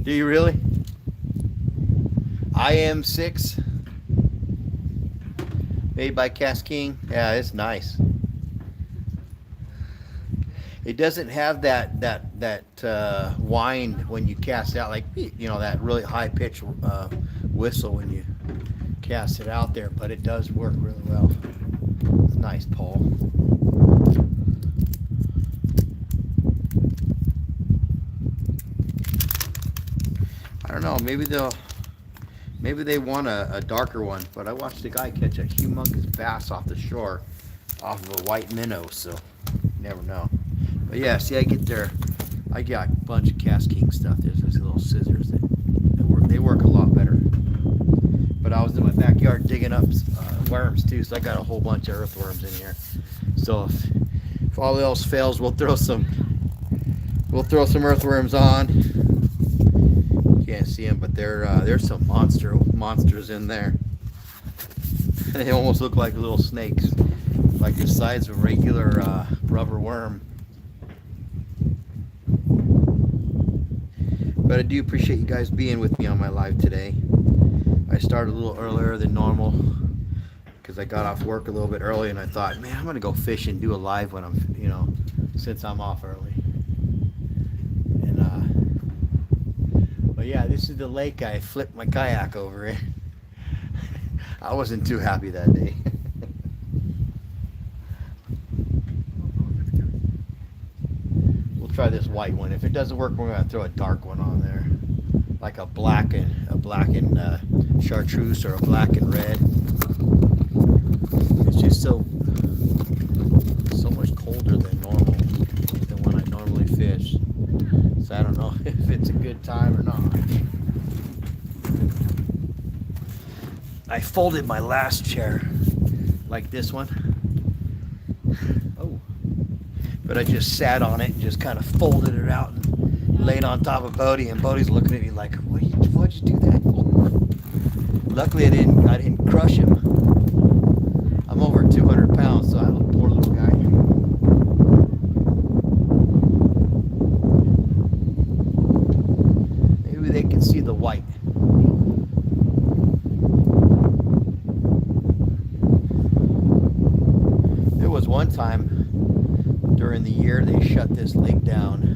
Do you really? IM6, made by Cast King. Yeah, it's nice. It doesn't have that whine when you cast out, like, you know, that really high pitch whistle when you cast it out there, but it does work really well. It's a nice pole. I don't know, maybe they want a darker one, but I watched a guy catch a humongous bass off the shore off of a white minnow, so you never know. But yeah, see, I got a bunch of Cast King stuff. There's those little scissors that work a lot better. But I was in my backyard digging up worms too, so I got a whole bunch of earthworms in here. So if all else fails, we'll throw some earthworms on. You can't see them, but there's some monsters in there. They almost look like little snakes, like the size of a regular rubber worm. But I do appreciate you guys being with me on my live today. I started a little earlier than normal because I got off work a little bit early, and I thought, man, I'm gonna go fish and do a live when I'm, since I'm off early. And but yeah, this is the lake I flipped my kayak over in. I wasn't too happy that day. We'll try this white one. If it doesn't work, we're gonna throw a dark one on there, like a black and chartreuse or a black and red. It's just so much colder than normal than when I normally fish. So I don't know if it's a good time or not. I folded my last chair like this one. Oh. But I just sat on it and just kind of folded it out and laid on top of Bodie, and Bodie's looking at me like, what'd you do that for? Luckily I didn't crush him. I'm over 200 pounds, so I look poor little guy. Maybe they can see the white. There was one time during the year they shut this lake down.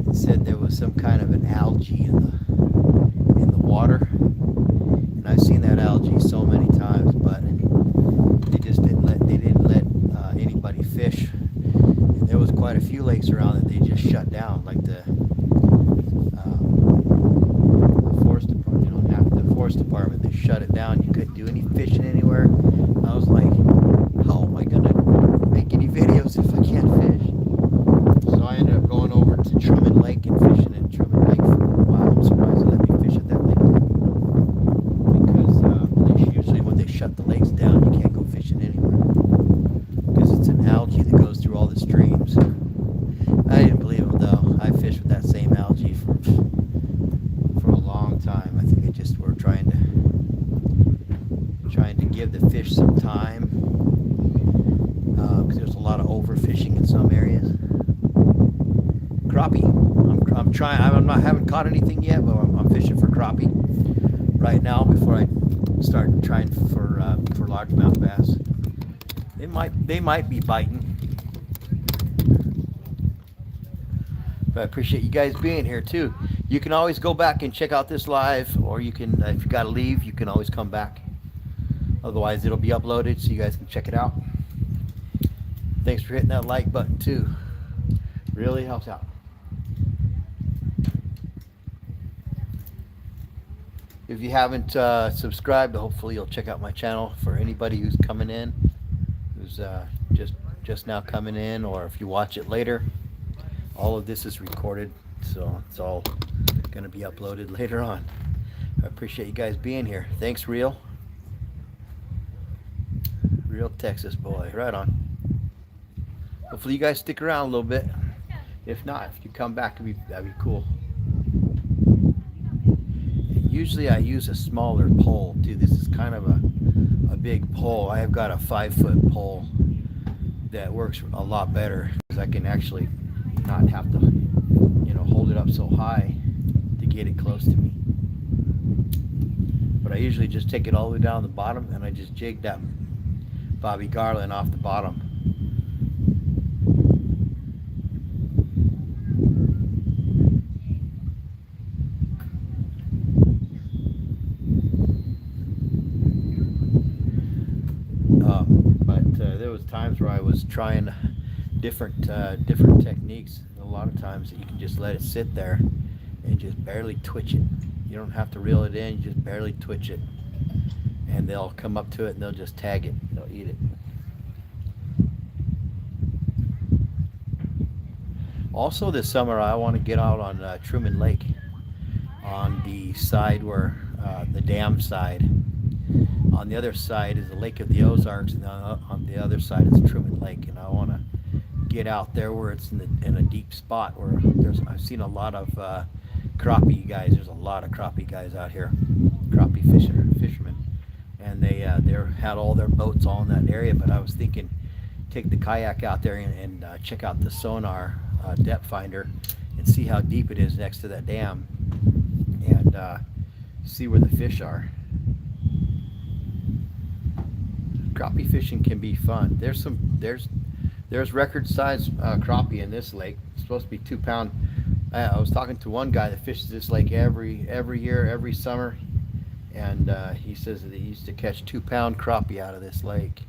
It said there was some kind of an algae in the water. And I've seen that algae so many times, but they didn't let anybody fish. And there was quite a few lakes around that they just shut down, like the forest department. Half the forest department, they shut it down. You couldn't do any fishing anywhere. I was like, how am I gonna make any videos if I can't fish? So I ended up going over to Truman Lake and fishing in Truman Lake for a while. I'm surprised they let me fish at that lake. Usually when they shut the lakes down, you can't go fishing anywhere because it's an algae that goes through all the streams. I didn't believe them though. I fished with that same algae for a long time. I think they just were trying to give the fish some time because there's a lot of overfishing in some areas. Crappie. I'm trying. I haven't caught anything yet, but I'm fishing for crappie right now before I start trying for largemouth bass. They might be biting. But I appreciate you guys being here too. You can always go back and check out this live, or you can, if you gotta leave, you can always come back. Otherwise, it'll be uploaded so you guys can check it out. Thanks for hitting that like button too. Really helps out. If you haven't subscribed, hopefully you'll check out my channel. For anybody who's coming in, who's just now coming in, or if you watch it later, all of this is recorded, so it's all going to be uploaded later on. I appreciate you guys being here. Thanks, Real Texas boy. Right on. Hopefully you guys stick around a little bit. If not, if you come back, that'd be cool. Usually I use a smaller pole too. This is kind of a big pole. I have got a 5-foot pole that works a lot better because I can actually not have to, hold it up so high to get it close to me. But I usually just take it all the way down the bottom and I just jig that Bobby Garland off the bottom. There was times where I was trying different techniques. A lot of times that you can just let it sit there and just barely twitch it. You don't have to reel it in, you just barely twitch it. And they'll come up to it and they'll just tag it. They'll eat it. Also this summer I want to get out on Truman Lake on the side where the dam side. On the other side is the Lake of the Ozarks, and on the other side is Truman Lake. And I want to get out there where it's in a deep spot where I've seen a lot of crappie guys. There's a lot of crappie guys out here, crappie fishermen, and they had all their boats all in that area. But I was thinking, take the kayak out there and check out the sonar depth finder and see how deep it is next to that dam, and see where the fish are. Crappie fishing can be fun. There's record size crappie in this lake. It's supposed to be 2 pound. I was talking to one guy that fishes this lake every year, every summer, and he says that he used to catch 2 pound crappie out of this lake.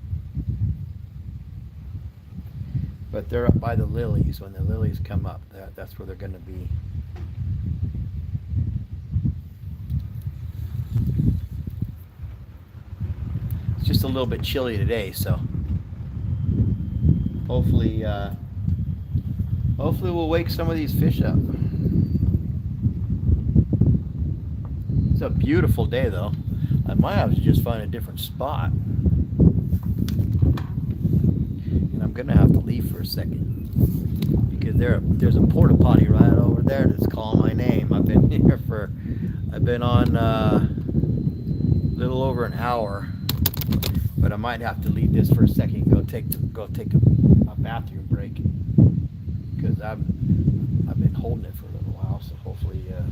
But they're up by the lilies. When the lilies come up, that's where they're going to be. It's just a little bit chilly today, so hopefully we'll wake some of these fish up. It's a beautiful day, though. I might have to just find a different spot. And I'm gonna have to leave for a second because there's a porta potty right over there that's calling my name. I've been on a little over an hour, but I might have to leave this for a second and go take a bathroom break because I've been holding it for a little while. So hopefully, I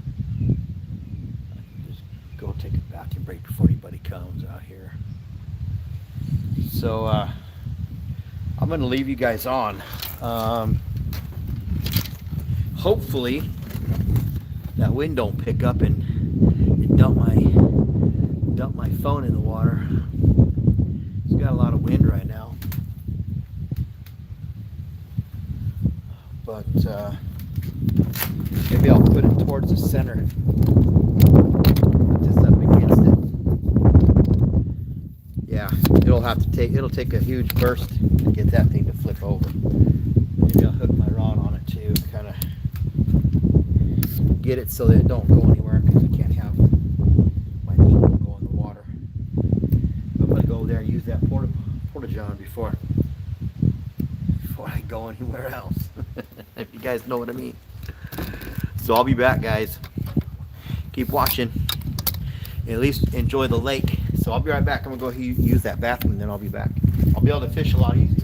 can just go take a bathroom break before anybody comes out here. So I'm gonna leave you guys on. Hopefully that wind don't pick up and dump my phone in the water. It's got a lot of wind right now, but maybe I'll put it towards the center, just up against it. Yeah, it'll take a huge burst to get that thing to flip over. Maybe I'll hook my rod on it too, kind of get it so that it don't go anywhere, because I can't have my needle go in the water. I'm gonna go there and use that porta john before I go anywhere else. If you guys know what I mean. So I'll be back, guys. Keep watching. At least enjoy the lake. So I'll be right back. I'm gonna go use that bathroom, and then I'll be back. I'll be able to fish a lot easier.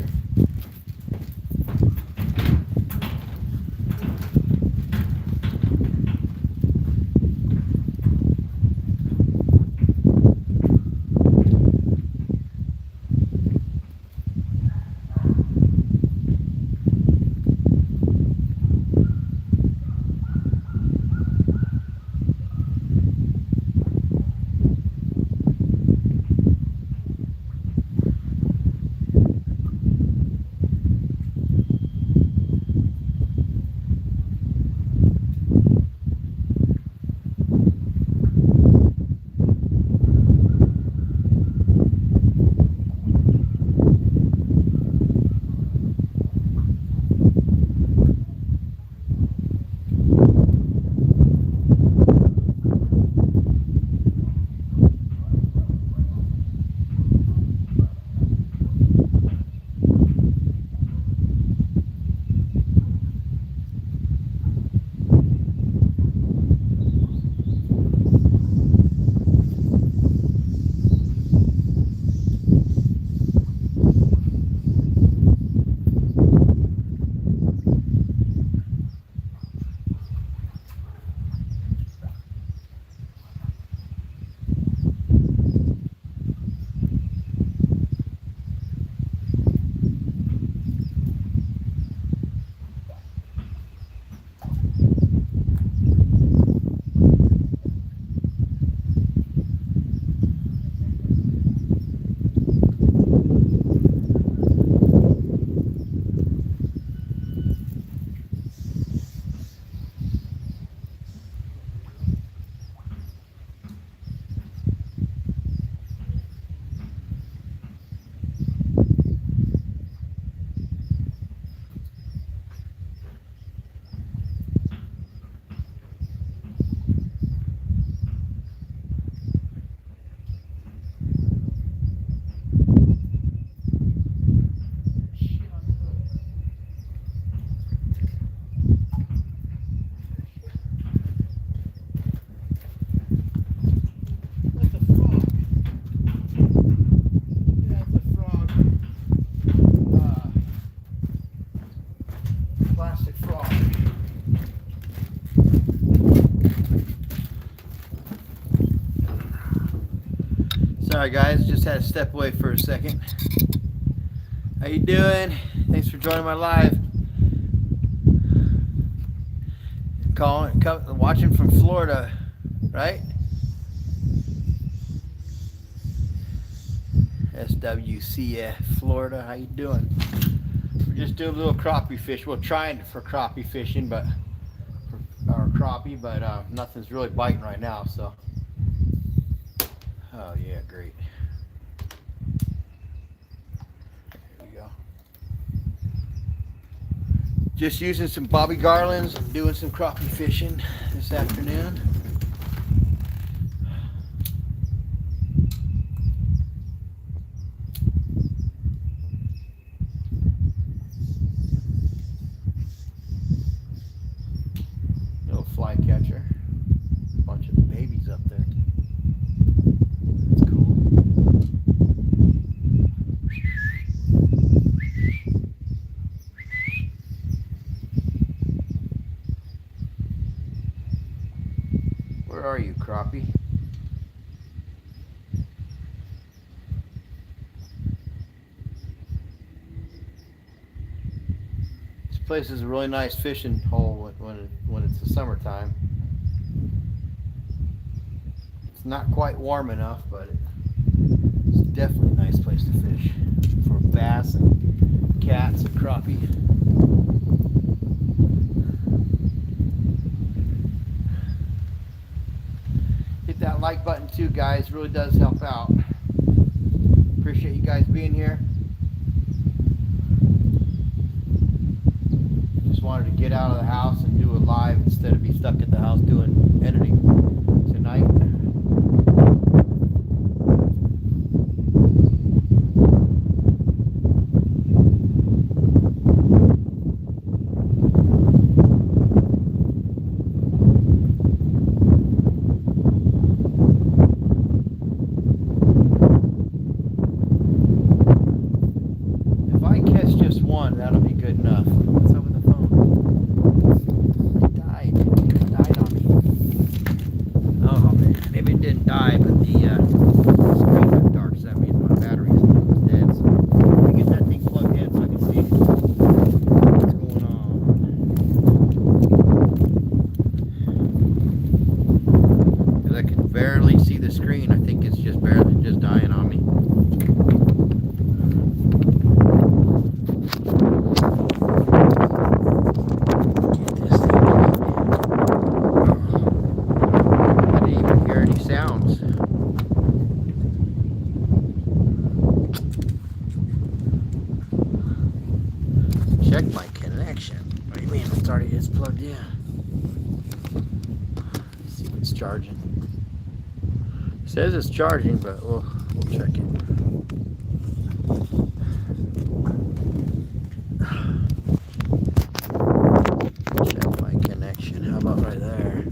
Sorry guys, just had to step away for a second. How you doing? Thanks for joining my live. Watching from Florida, right? SWCF, Florida. How you doing? We're just doing a little crappie fish. We're trying for crappie fishing, but nothing's really biting right now. So, oh yeah, great. There you go. Just using some bobby garlands and doing some crappie fishing this afternoon. Flycatcher. Bunch of babies up there. That's cool. Where are you, crappie? This place is a really nice fishing hole when it's the summertime. It's not quite warm enough, but it's definitely a nice place to fish for bass and cats and crappie. Hit that like button too, guys. It really does help out. Appreciate you guys being here. Wanted to get out of the house and do a live instead of be stuck at the house doing editing tonight. If I catch just one, that'll be good enough. What's up with the phone? Died on me. Oh man, maybe it didn't die, but the screen went dark, so that means my battery is dead. So let me get that thing plugged in so I can see what's going on. Because I can barely see the screen. I think it's just barely dying on me. Check my connection. What do you mean it's plugged in? Let's see if it's charging. It says it's charging, but we'll check it. Check my connection. How about right there?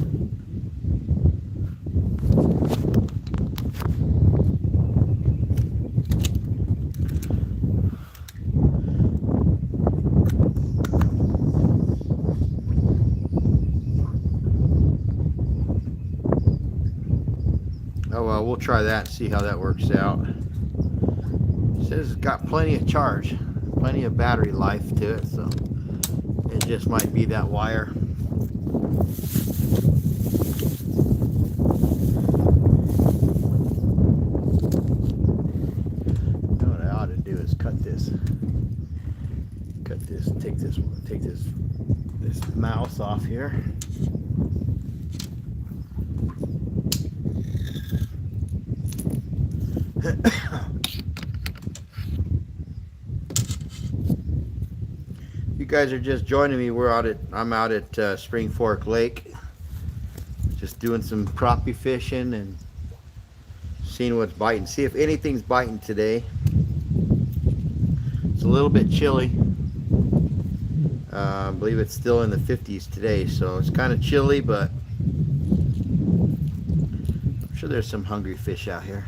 Oh well, we'll try that and see how that works out. It says it's got plenty of charge, plenty of battery life to it, so it just might be that wire. What I ought to do is take this mouse off here. You guys are just joining me. I'm out at Spring Fork Lake, just doing some crappie fishing and seeing what's biting. See if anything's biting today. It's a little bit chilly. I believe it's still in the 50s today, so it's kind of chilly, but I'm sure there's some hungry fish out here.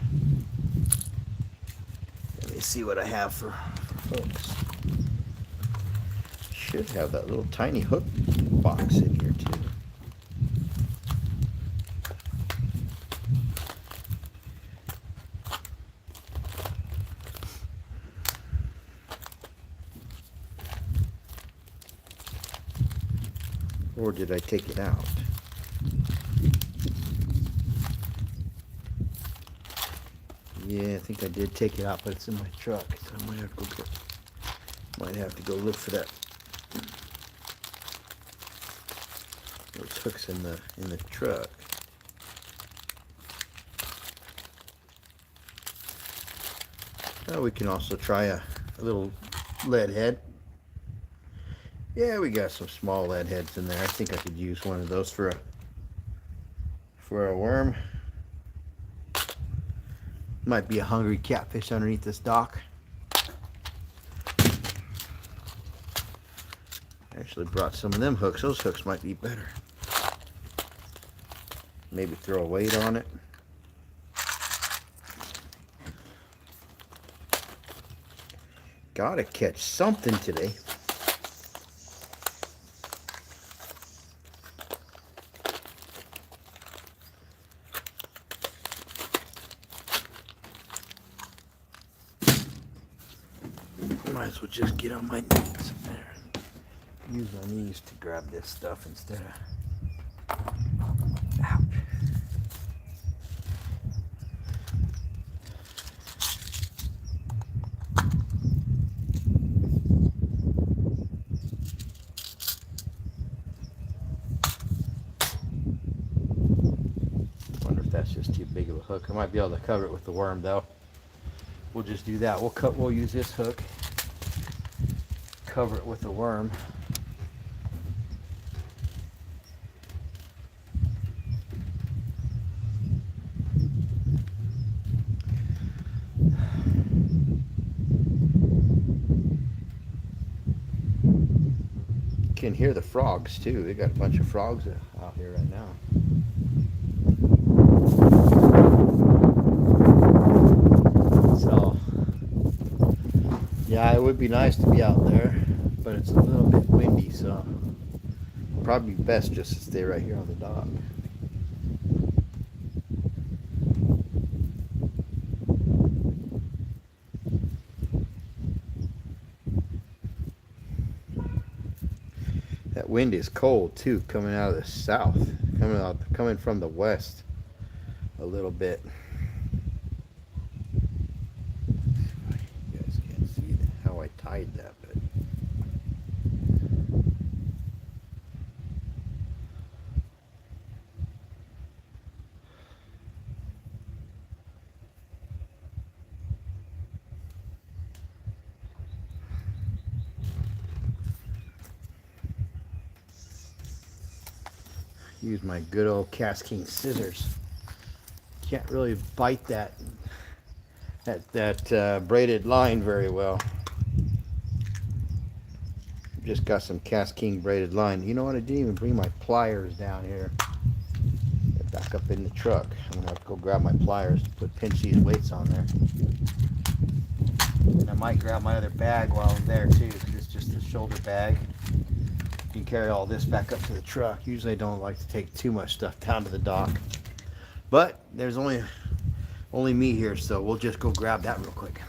Let me see what I have for hooks. Should have that little tiny hook box in here too. Or did I take it out? Yeah, I think I did take it out, but it's in my truck, so I might have to go look for that. Those hooks in the truck. Oh, we can also try a little lead head. Yeah, we got some small lead heads in there. I think I could use one of those for a worm. Might be a hungry catfish underneath this dock. Actually brought some of them hooks. Those hooks might be better. Maybe throw a weight on it. Gotta catch something today. Might as well just get on my knees there. Use my knees to grab this stuff instead of... Ouch. Wonder if that's just too big of a hook. I might be able to cover it with the worm though. We'll just do that. We'll use this hook, cover it with the worm. You can hear the frogs too. They got a bunch of frogs out here right now. So, yeah, it would be nice to be out there, but it's a little bit windy, so probably best just to stay right here on the dock. That wind is cold too, coming out of the south, coming from the west a little bit. You guys can't see how I tied that, but use my good old Cast King scissors. Can't really bite that braided line very well. Just got some Cast King braided line. You know what? I didn't even bring my pliers down here. They're back up in the truck. I'm gonna have to go grab my pliers to pinch these weights on there. And I might grab my other bag while I'm there too, because it's just a shoulder bag. You can carry all this back up to the truck. Usually I don't like to take too much stuff down to the dock, but there's only me here, so we'll just go grab that real quick.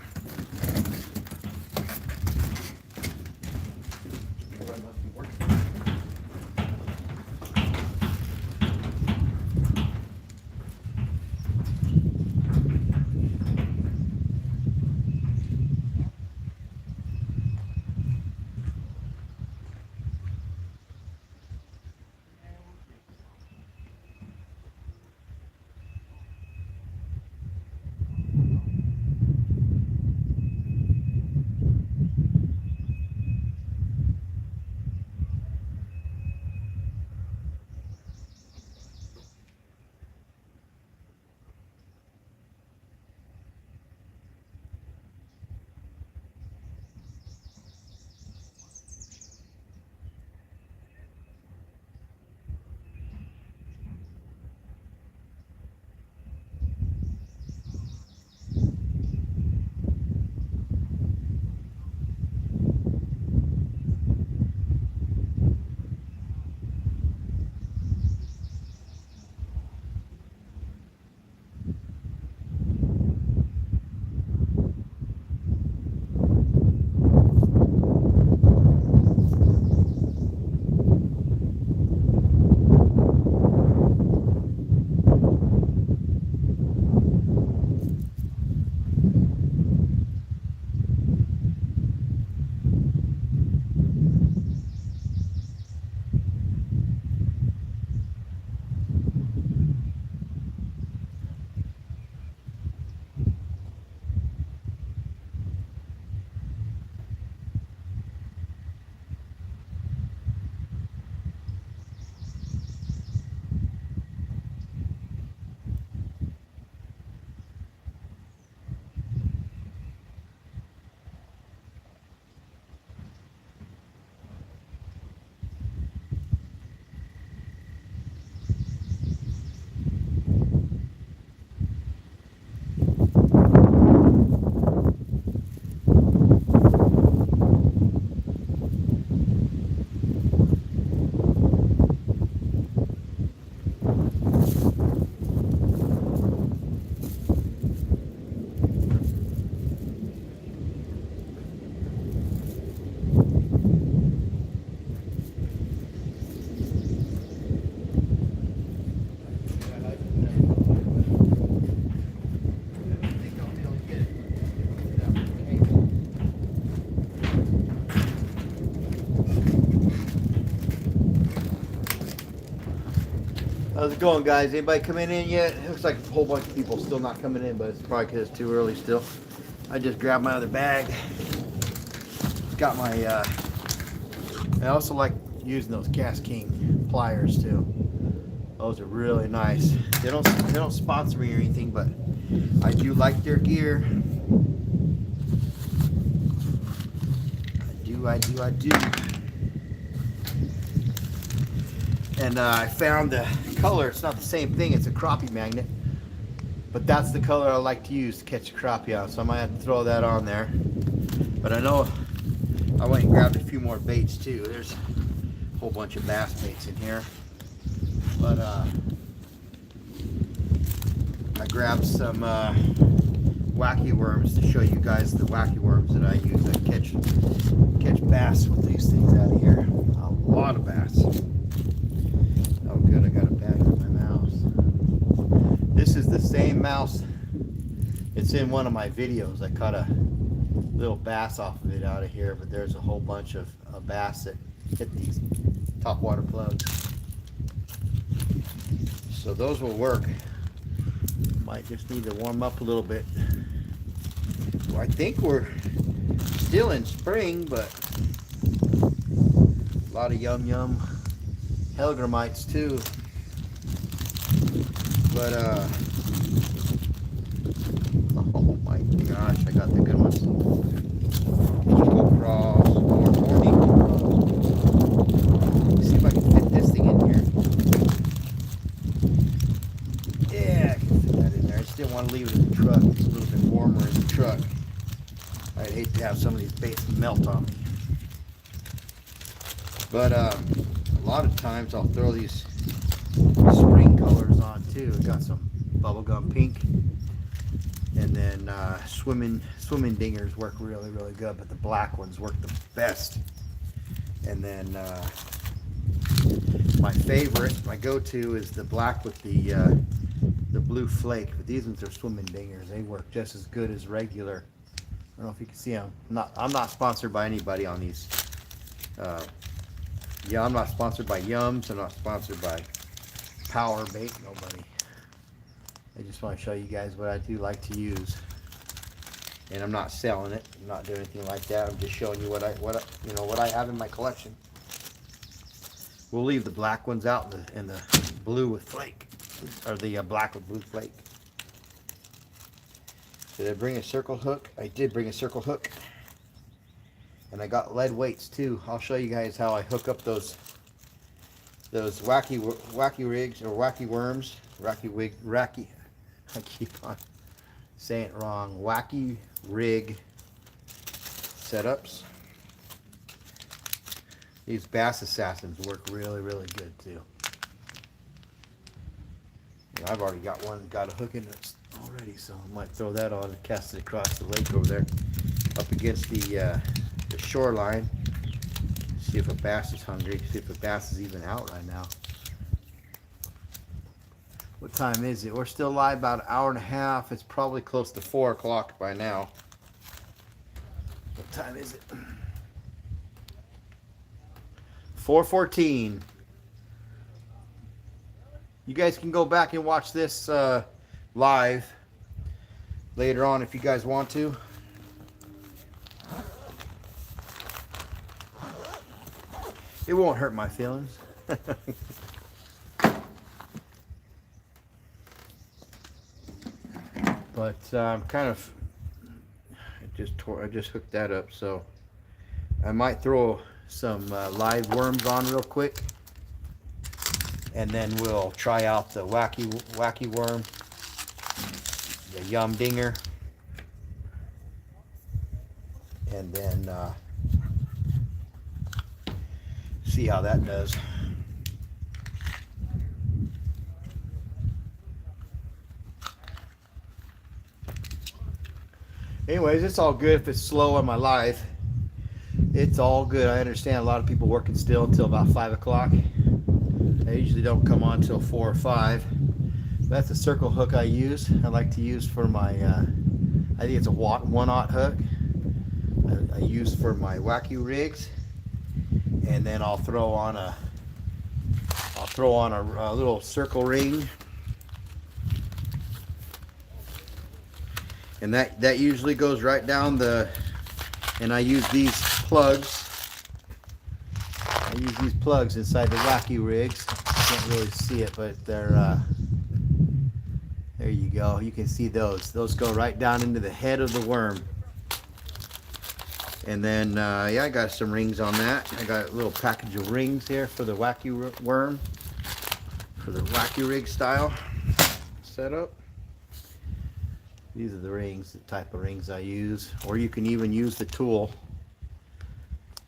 How's it going, guys? Anybody coming in yet? It looks like a whole bunch of people still not coming in, but it's probably because it's too early still. I just grabbed my other bag. Got my, I also like using those Gas King pliers too. Those are really nice. They don't sponsor me or anything, but I do like their gear. I do. And I found the color. It's not the same thing. It's a crappie magnet, but that's the color I like to use to catch a crappie out. So I might have to throw that on there. But I know I went and grabbed a few more baits too. There's a whole bunch of bass baits in here. But I grabbed some wacky worms to show you guys the wacky worms that I use. I catch bass with these things out of here. A lot of bass. Oh good, I got a bag with my mouse. This is the same mouse. It's in one of my videos. I caught a little bass off of it out of here, but there's a whole bunch of bass that hit these top water plugs. So those will work. Might just need to warm up a little bit. Well, I think we're still in spring, but a lot of yum hellgrammites too. But oh my gosh, I got the good ones. Eagle cross, more eagle cross. Let me see if I can fit this thing in here. Yeah, I can fit that in there. I just didn't want to leave it in the truck. It's a little bit warmer in the truck. I'd hate to have some of these baits melt on me. But a lot of times I'll throw these spring colors on too. I got some bubblegum pink, and then swimming dingers work really good, but the black ones work the best. And then my favorite, my go-to is the black with the blue flake. But these ones are swimming dingers. They work just as good as regular. I don't know if you can see them. I'm not sponsored by anybody on these. Yeah, I'm not sponsored by Yums. I'm not sponsored by Power Bait. Nobody. I just want to show you guys what I do like to use, and I'm not selling it. I'm not doing anything like that. I'm just showing you what I have in my collection. We'll leave the black ones out and the blue with flake, or the black with blue flake. Did I bring a circle hook? I did bring a circle hook. And I got lead weights too. I'll show you guys how I hook up those wacky rigs or wacky worms. Wacky. I keep on saying it wrong. Wacky rig setups. These Bass Assassins work really good too. And I've already got one, got a hook in it already, so I might throw that on and cast it across the lake over there up against the shoreline. See if a bass is hungry, see if a bass is even out right now. What time is it? We're still live about an hour and a half. It's probably close to 4 o'clock by now. What time is it? 4:14. You guys can go back and watch this live later on if you guys want to. It won't hurt my feelings. But I'm kind of, I just hooked that up, so I might throw some live worms on real quick, and then we'll try out the wacky worm, the yum dinger, and then see how that does. Anyways, it's all good if it's slow on my live. It's all good. I understand a lot of people working still until about 5 o'clock. I usually don't come on till 4 or 5. That's a circle hook I use. I like to use for my, I think it's a 1/0 hook. I use for my wacky rigs. And then I'll throw on I'll throw on a little circle ring. And that usually goes right down and I use these plugs. I use these plugs inside the wacky rigs. You can't really see it, but they're, there you go. You can see those. Those go right down into the head of the worm. And then, yeah, I got some rings on that. I got a little package of rings here for the wacky worm, for the wacky rig style setup. These are the rings, the type of rings I use. Or you can even use the tool.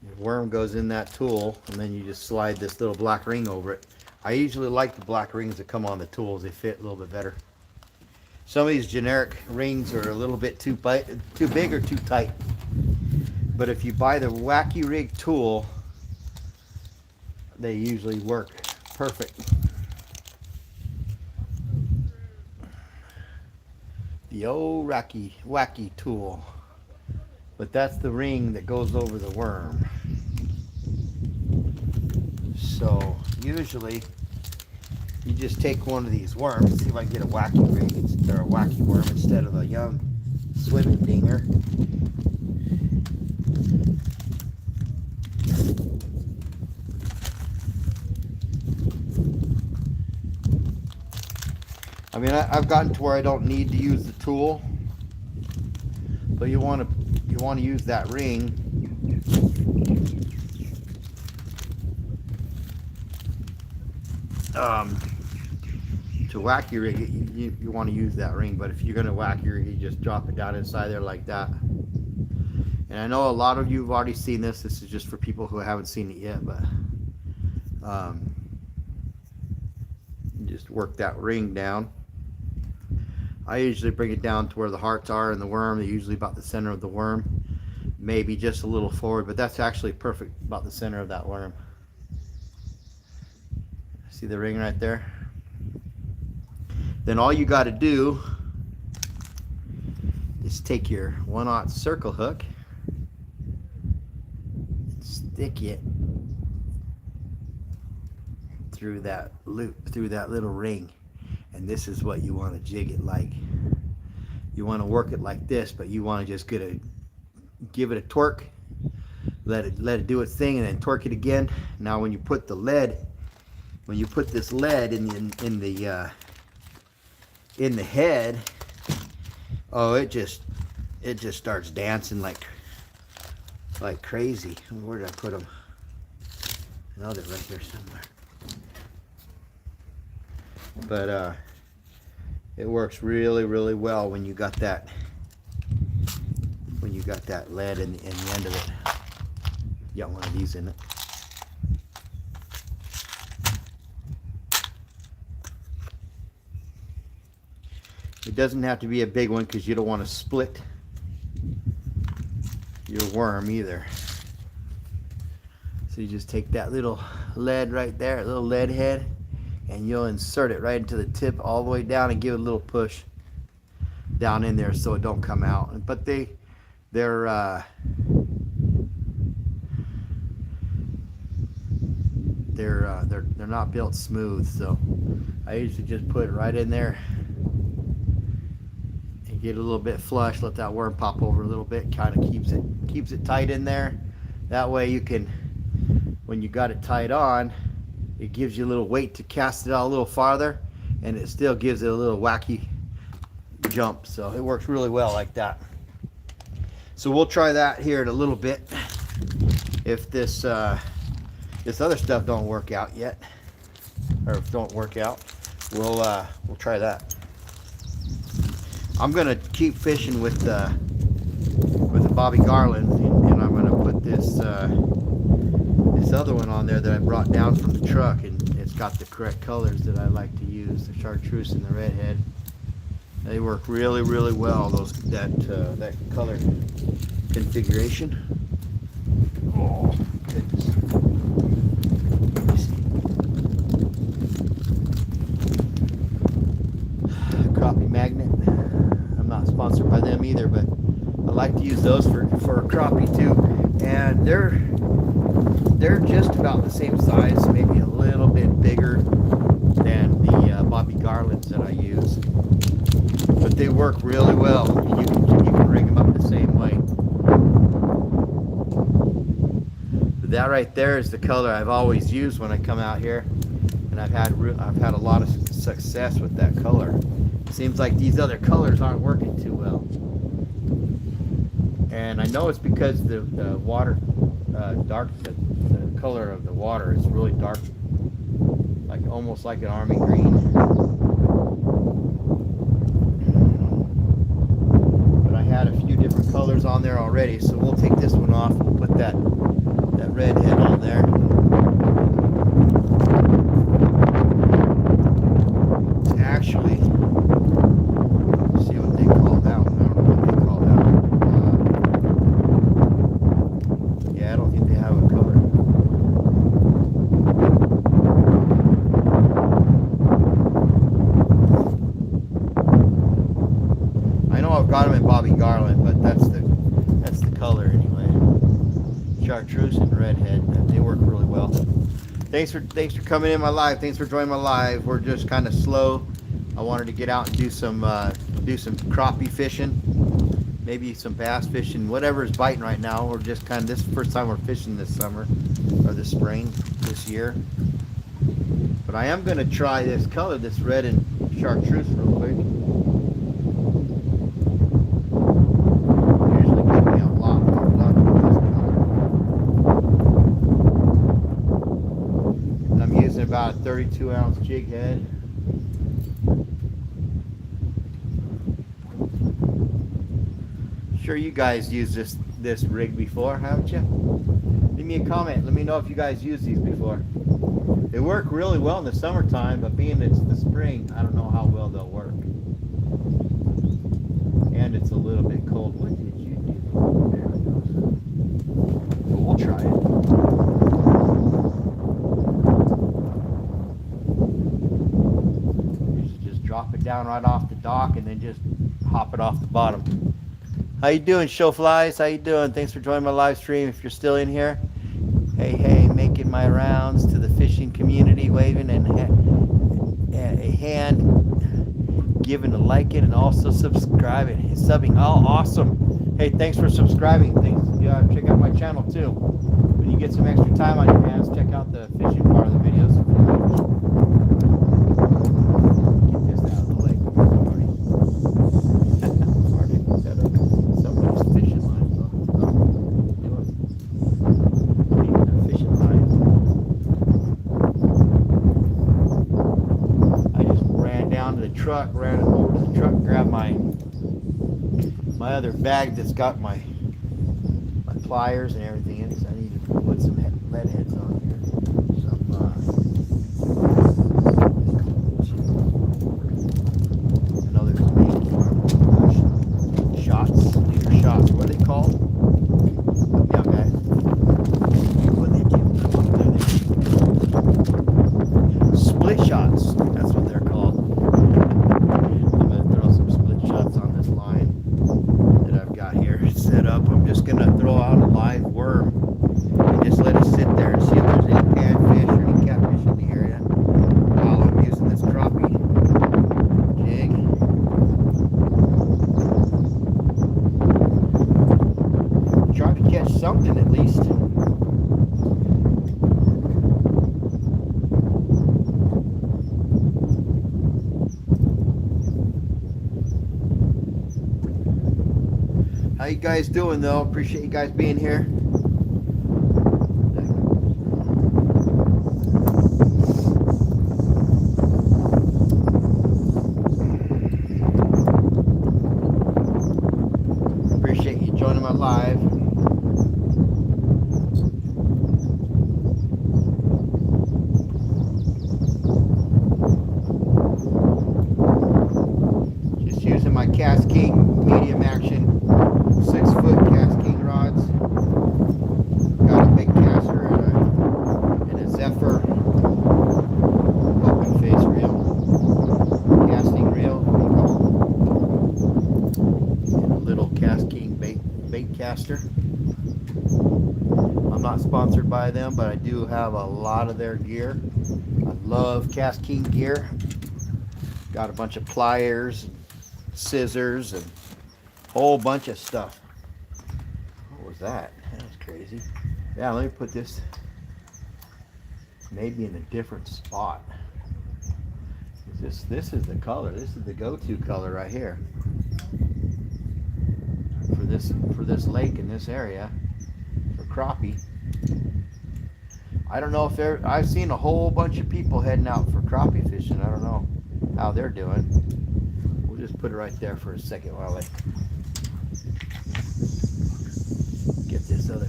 The worm goes in that tool, and then you just slide this little black ring over it. I usually like the black rings that come on the tools. They fit a little bit better. Some of these generic rings are a little bit too big or too tight. But if you buy the wacky rig tool, they usually work perfect. The old wacky tool. But that's the ring that goes over the worm. So usually you just take one of these worms. See if I can get a wacky rig or a wacky worm instead of a young swimming dinger. I mean, I've gotten to where I don't need to use the tool, but you want to use that ring. To wacky rig it, you want to use that ring, but if you're going to wacky rig it, you just drop it down inside there like that. And I know a lot of you have already seen this. This is just for people who haven't seen it yet, but just work that ring down. I usually bring it down to where the hearts are in the worm. They're usually about the center of the worm, maybe just a little forward, but that's actually perfect, about the center of that worm. See the ring right there? Then all you got to do is take your 1/0 circle hook, stick it through that loop, through that little ring. And this is what you want to jig it like. You want to work it like this, but you want to just give it a torque, let it do its thing, and then torque it again. Now when you put the lead, when you put this lead in the head, oh, it just starts dancing like crazy. Where did I put them? Oh, they're right there somewhere. But it works really, really well when you got that lead in the end of it. You got one of these in it. It doesn't have to be a big one because you don't want to split your worm either. So you just take that little lead right there, little lead head, and you'll insert it right into the tip all the way down and give it a little push down in there so it don't come out. But they're not built smooth, so I usually just put it right in there and get a little bit flush, let that worm pop over a little bit, kind of keeps it tight in there. That way you can, when you got it tied on, it gives you a little weight to cast it out a little farther, and it still gives it a little wacky jump. So it works really well like that. So we'll try that here in a little bit. If this other stuff don't work out yet, or if it don't work out, we'll try that. I'm gonna keep fishing with the Bobby Garland, and I'm gonna put this other one on there that I brought down from the truck, and it's got the correct colors that I like to use, the chartreuse and the redhead. They work really, really well, that color configuration. Oh goodness. Crappie magnet. I'm not sponsored by them either, but I like to use those for crappie too, and they're just about the same size, maybe a little bit bigger than the Bobby Garlands that I use. But they work really well. You can rig them up the same way. That right there is the color I've always used when I come out here, and I've had a lot of success with that color. Seems like these other colors aren't working too well, and I know it's because the water dark. The color of the water is really dark, like almost like an army green. But I had a few different colors on there already, so we'll take this one off. We'll put that red head on there. It's actually, let's see what they call that one. I don't know what they call that one. Yeah, I don't think they have a color. I know I've got them in Bobby Garland, but that's the color anyway. Chartreuse and redhead, they work really well. Thanks for coming in my live. Thanks for joining my live. We're just kind of slow. I wanted to get out and do some crappie fishing, maybe some bass fishing, whatever is biting right now. We're just kind of, this is the first time we're fishing this summer or this spring this year. But I am going to try this color, this red and chartreuse, real quick. Usually gives me a lot more luck with this color. I'm using about a 32-ounce jig head. Sure, you guys used this rig before, haven't you? Leave me a comment. Let me know if you guys used these before. They work really well in the summertime, but being it's the spring, I don't know how well they'll work. And it's a little bit cold. What did you do? There it goes. But we'll try it. Usually just drop it down right off the dock and then just hop it off the bottom. How you doing, show flies? How you doing? Thanks for joining my live stream. If you're still in here, hey, making my rounds to the fishing community, waving and a hand, giving a like it, and also subscribing, subbing. Oh, awesome! Hey, thanks for subscribing. Thanks. Yeah, check out my channel too. When you get some extra time on your hands, check out the fishing part of the videos. Get this out of the way. Ran over to the truck, grabbed my other bag that's got my pliers and everything in it. So I need to put some lead heads on here. I know there's shots. These are shots. What are they called? Yeah, guys. What are they do? Split shots. That's what they're called. Set up. I'm just gonna throw out a live worm and just let it sit there and see if there's any panfish or any catfish in the area while I'm using this crappie jig. Trying to catch something at least. How you guys doing though? Appreciate you guys being here. Appreciate you joining my live. Just using my Cast King medium action 6-foot Cast King rods. Got a big caster and a Zephyr open face reel, casting reel, what do you call it? And a little Cast King bait caster. I'm I'm not sponsored by them, but I do have a lot of their gear. I love Cast King gear. Got a bunch of pliers, and scissors, and a whole bunch of stuff. What was that? That was crazy. Yeah, let me put this maybe in a different spot. This is the color. This is the go-to color right here for this lake in this area for crappie. I don't know if I've seen a whole bunch of people heading out for crappie fishing. I don't know how they're doing. We'll just put it right there for a second while I get this other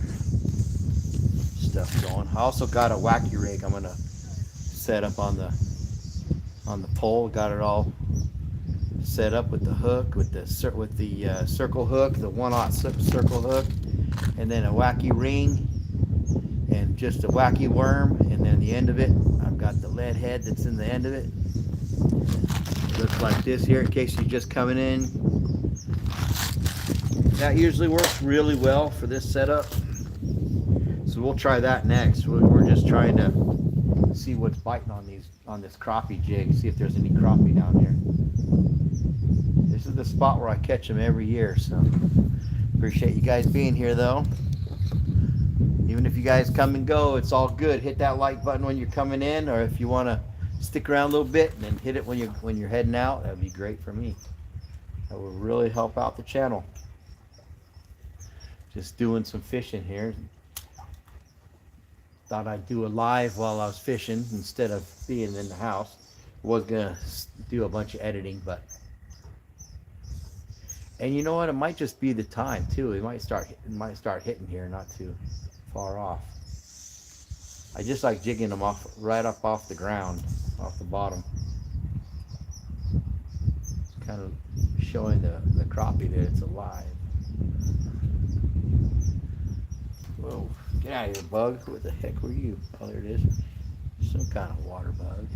stuff going. I also got a wacky rig I'm gonna set up on the pole. Got it all set up with the hook, with the circle hook, the 1/0 circle hook, and then a wacky ring, and just a wacky worm, and then the end of it, I've got the lead head that's in the end of it. It looks like this here, in case you're just coming in. That usually works really well for this setup, so we'll try that next. We're just trying to see what's biting on this crappie jig, see if there's any crappie down here. This is the spot where I catch them every year, so appreciate you guys being here though. Even if you guys come and go, it's all good. Hit that like button when you're coming in, or if you want to stick around a little bit and then hit it when you're heading out, that'd be great for me. That would really help out the channel. Just doing some fishing here. Thought I'd do a live while I was fishing instead of being in the house. Was gonna do a bunch of editing, but, and you know what, it might just be the time too. It might start hitting here not too far off. I just like jigging them off right up off the ground, off the bottom, kind of showing the crappie that it's alive. Whoa, get out of here, bug. What the heck were you? Oh, there it is. Some kind of water bug.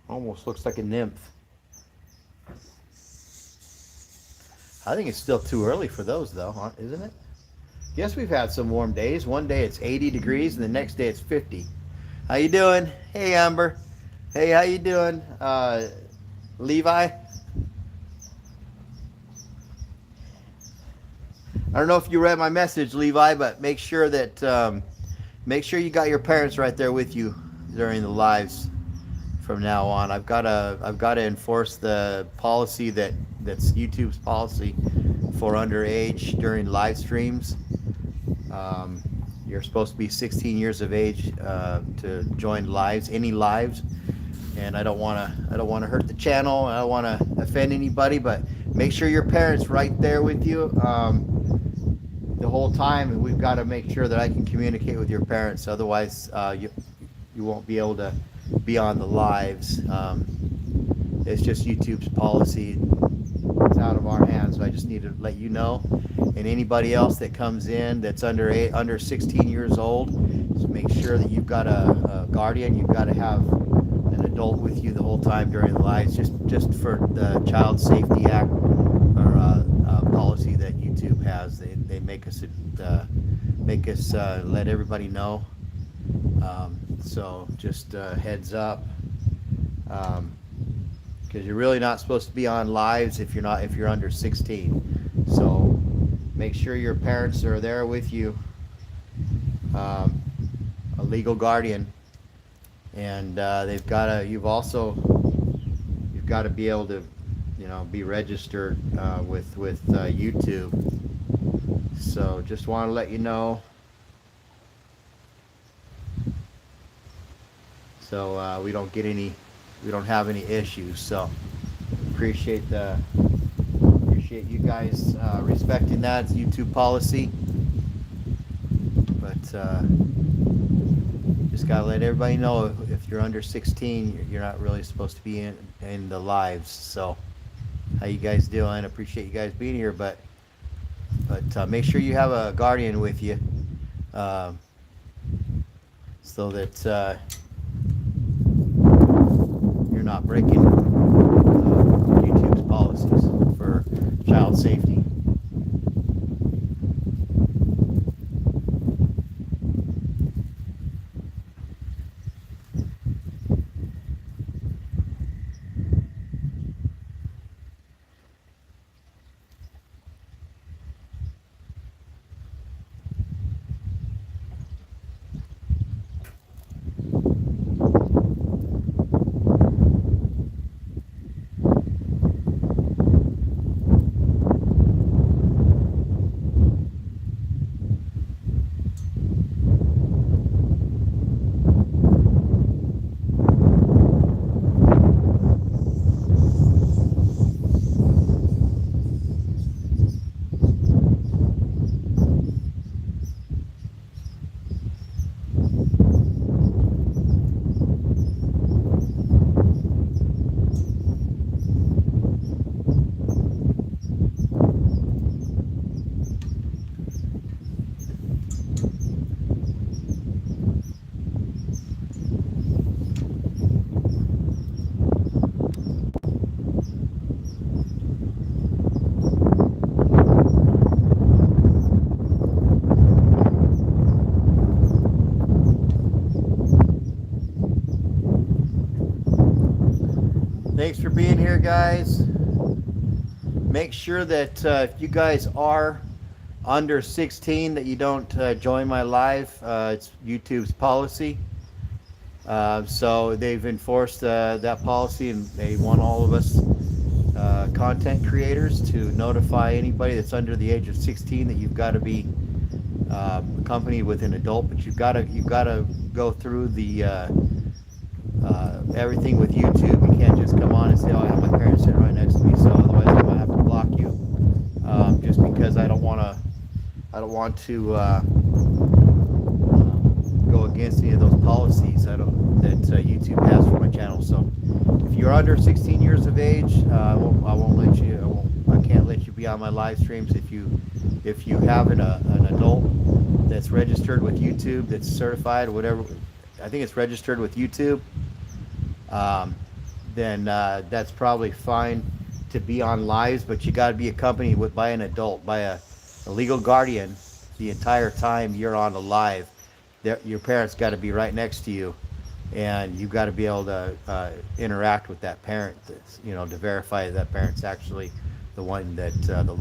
Almost looks like a nymph. I think it's still too early for those though, isn't it? Yes, we've had some warm days. One day it's 80 degrees and the next day it's 50. How you doing? Hey, Amber. Hey, how you doing? Levi? I don't know if you read my message, Levi, but make sure that you got your parents right there with you during the lives from now on. I've got to enforce the policy that's YouTube's policy for underage during live streams. You're supposed to be 16 years of age to join lives, any lives, and I don't want to hurt the channel. I don't want to offend anybody, but make sure your parents right there with you the whole time, and we've got to make sure that I can communicate with your parents. Otherwise, you won't be able to be on the lives. It's just YouTube's policy. It's out of our hands, so I just need to let you know. And anybody else that comes in that's under 16 years old, just make sure that you've got a guardian. You've got to have an adult with you the whole time during the lives, just for the Child Safety Act or policy that YouTube has. They make us let everybody know. So just heads up, because you're really not supposed to be on lives if you're under 16. So make sure your parents are there with you, a legal guardian, and you've got to be able to, be registered with YouTube. So just want to let you know. So we don't have any issues. So appreciate you guys respecting that. It's YouTube policy. But just gotta let everybody know, if you're under 16, you're not really supposed to be in the lives. So how you guys doing? Appreciate you guys being here, but make sure you have a guardian with you, so that you're not breaking YouTube's policies for child safety. being here, guys. Make sure that if you guys are under 16 that you don't join my live. It's YouTube's policy. So they've enforced that policy, and they want all of us content creators to notify anybody that's under the age of 16 that you've got to be accompanied with an adult, but you've got to go through the everything with YouTube. You can't just come on and say, "Oh, I have my parents sitting right next to me," so otherwise I'm gonna have to block you. Just because I don't want to go against any of those policies that YouTube has for my channel. So if you're under 16 years of age, I won't let you. I can't let you be on my live streams. If you have an adult that's registered with YouTube, that's certified or whatever, I think it's registered with YouTube, then that's probably fine to be on lives, but you got to be accompanied by an adult, by a legal guardian the entire time you're on a live. Your parents got to be right next to you, and you've got to be able to interact with that parent, to verify that parent's actually the one that the live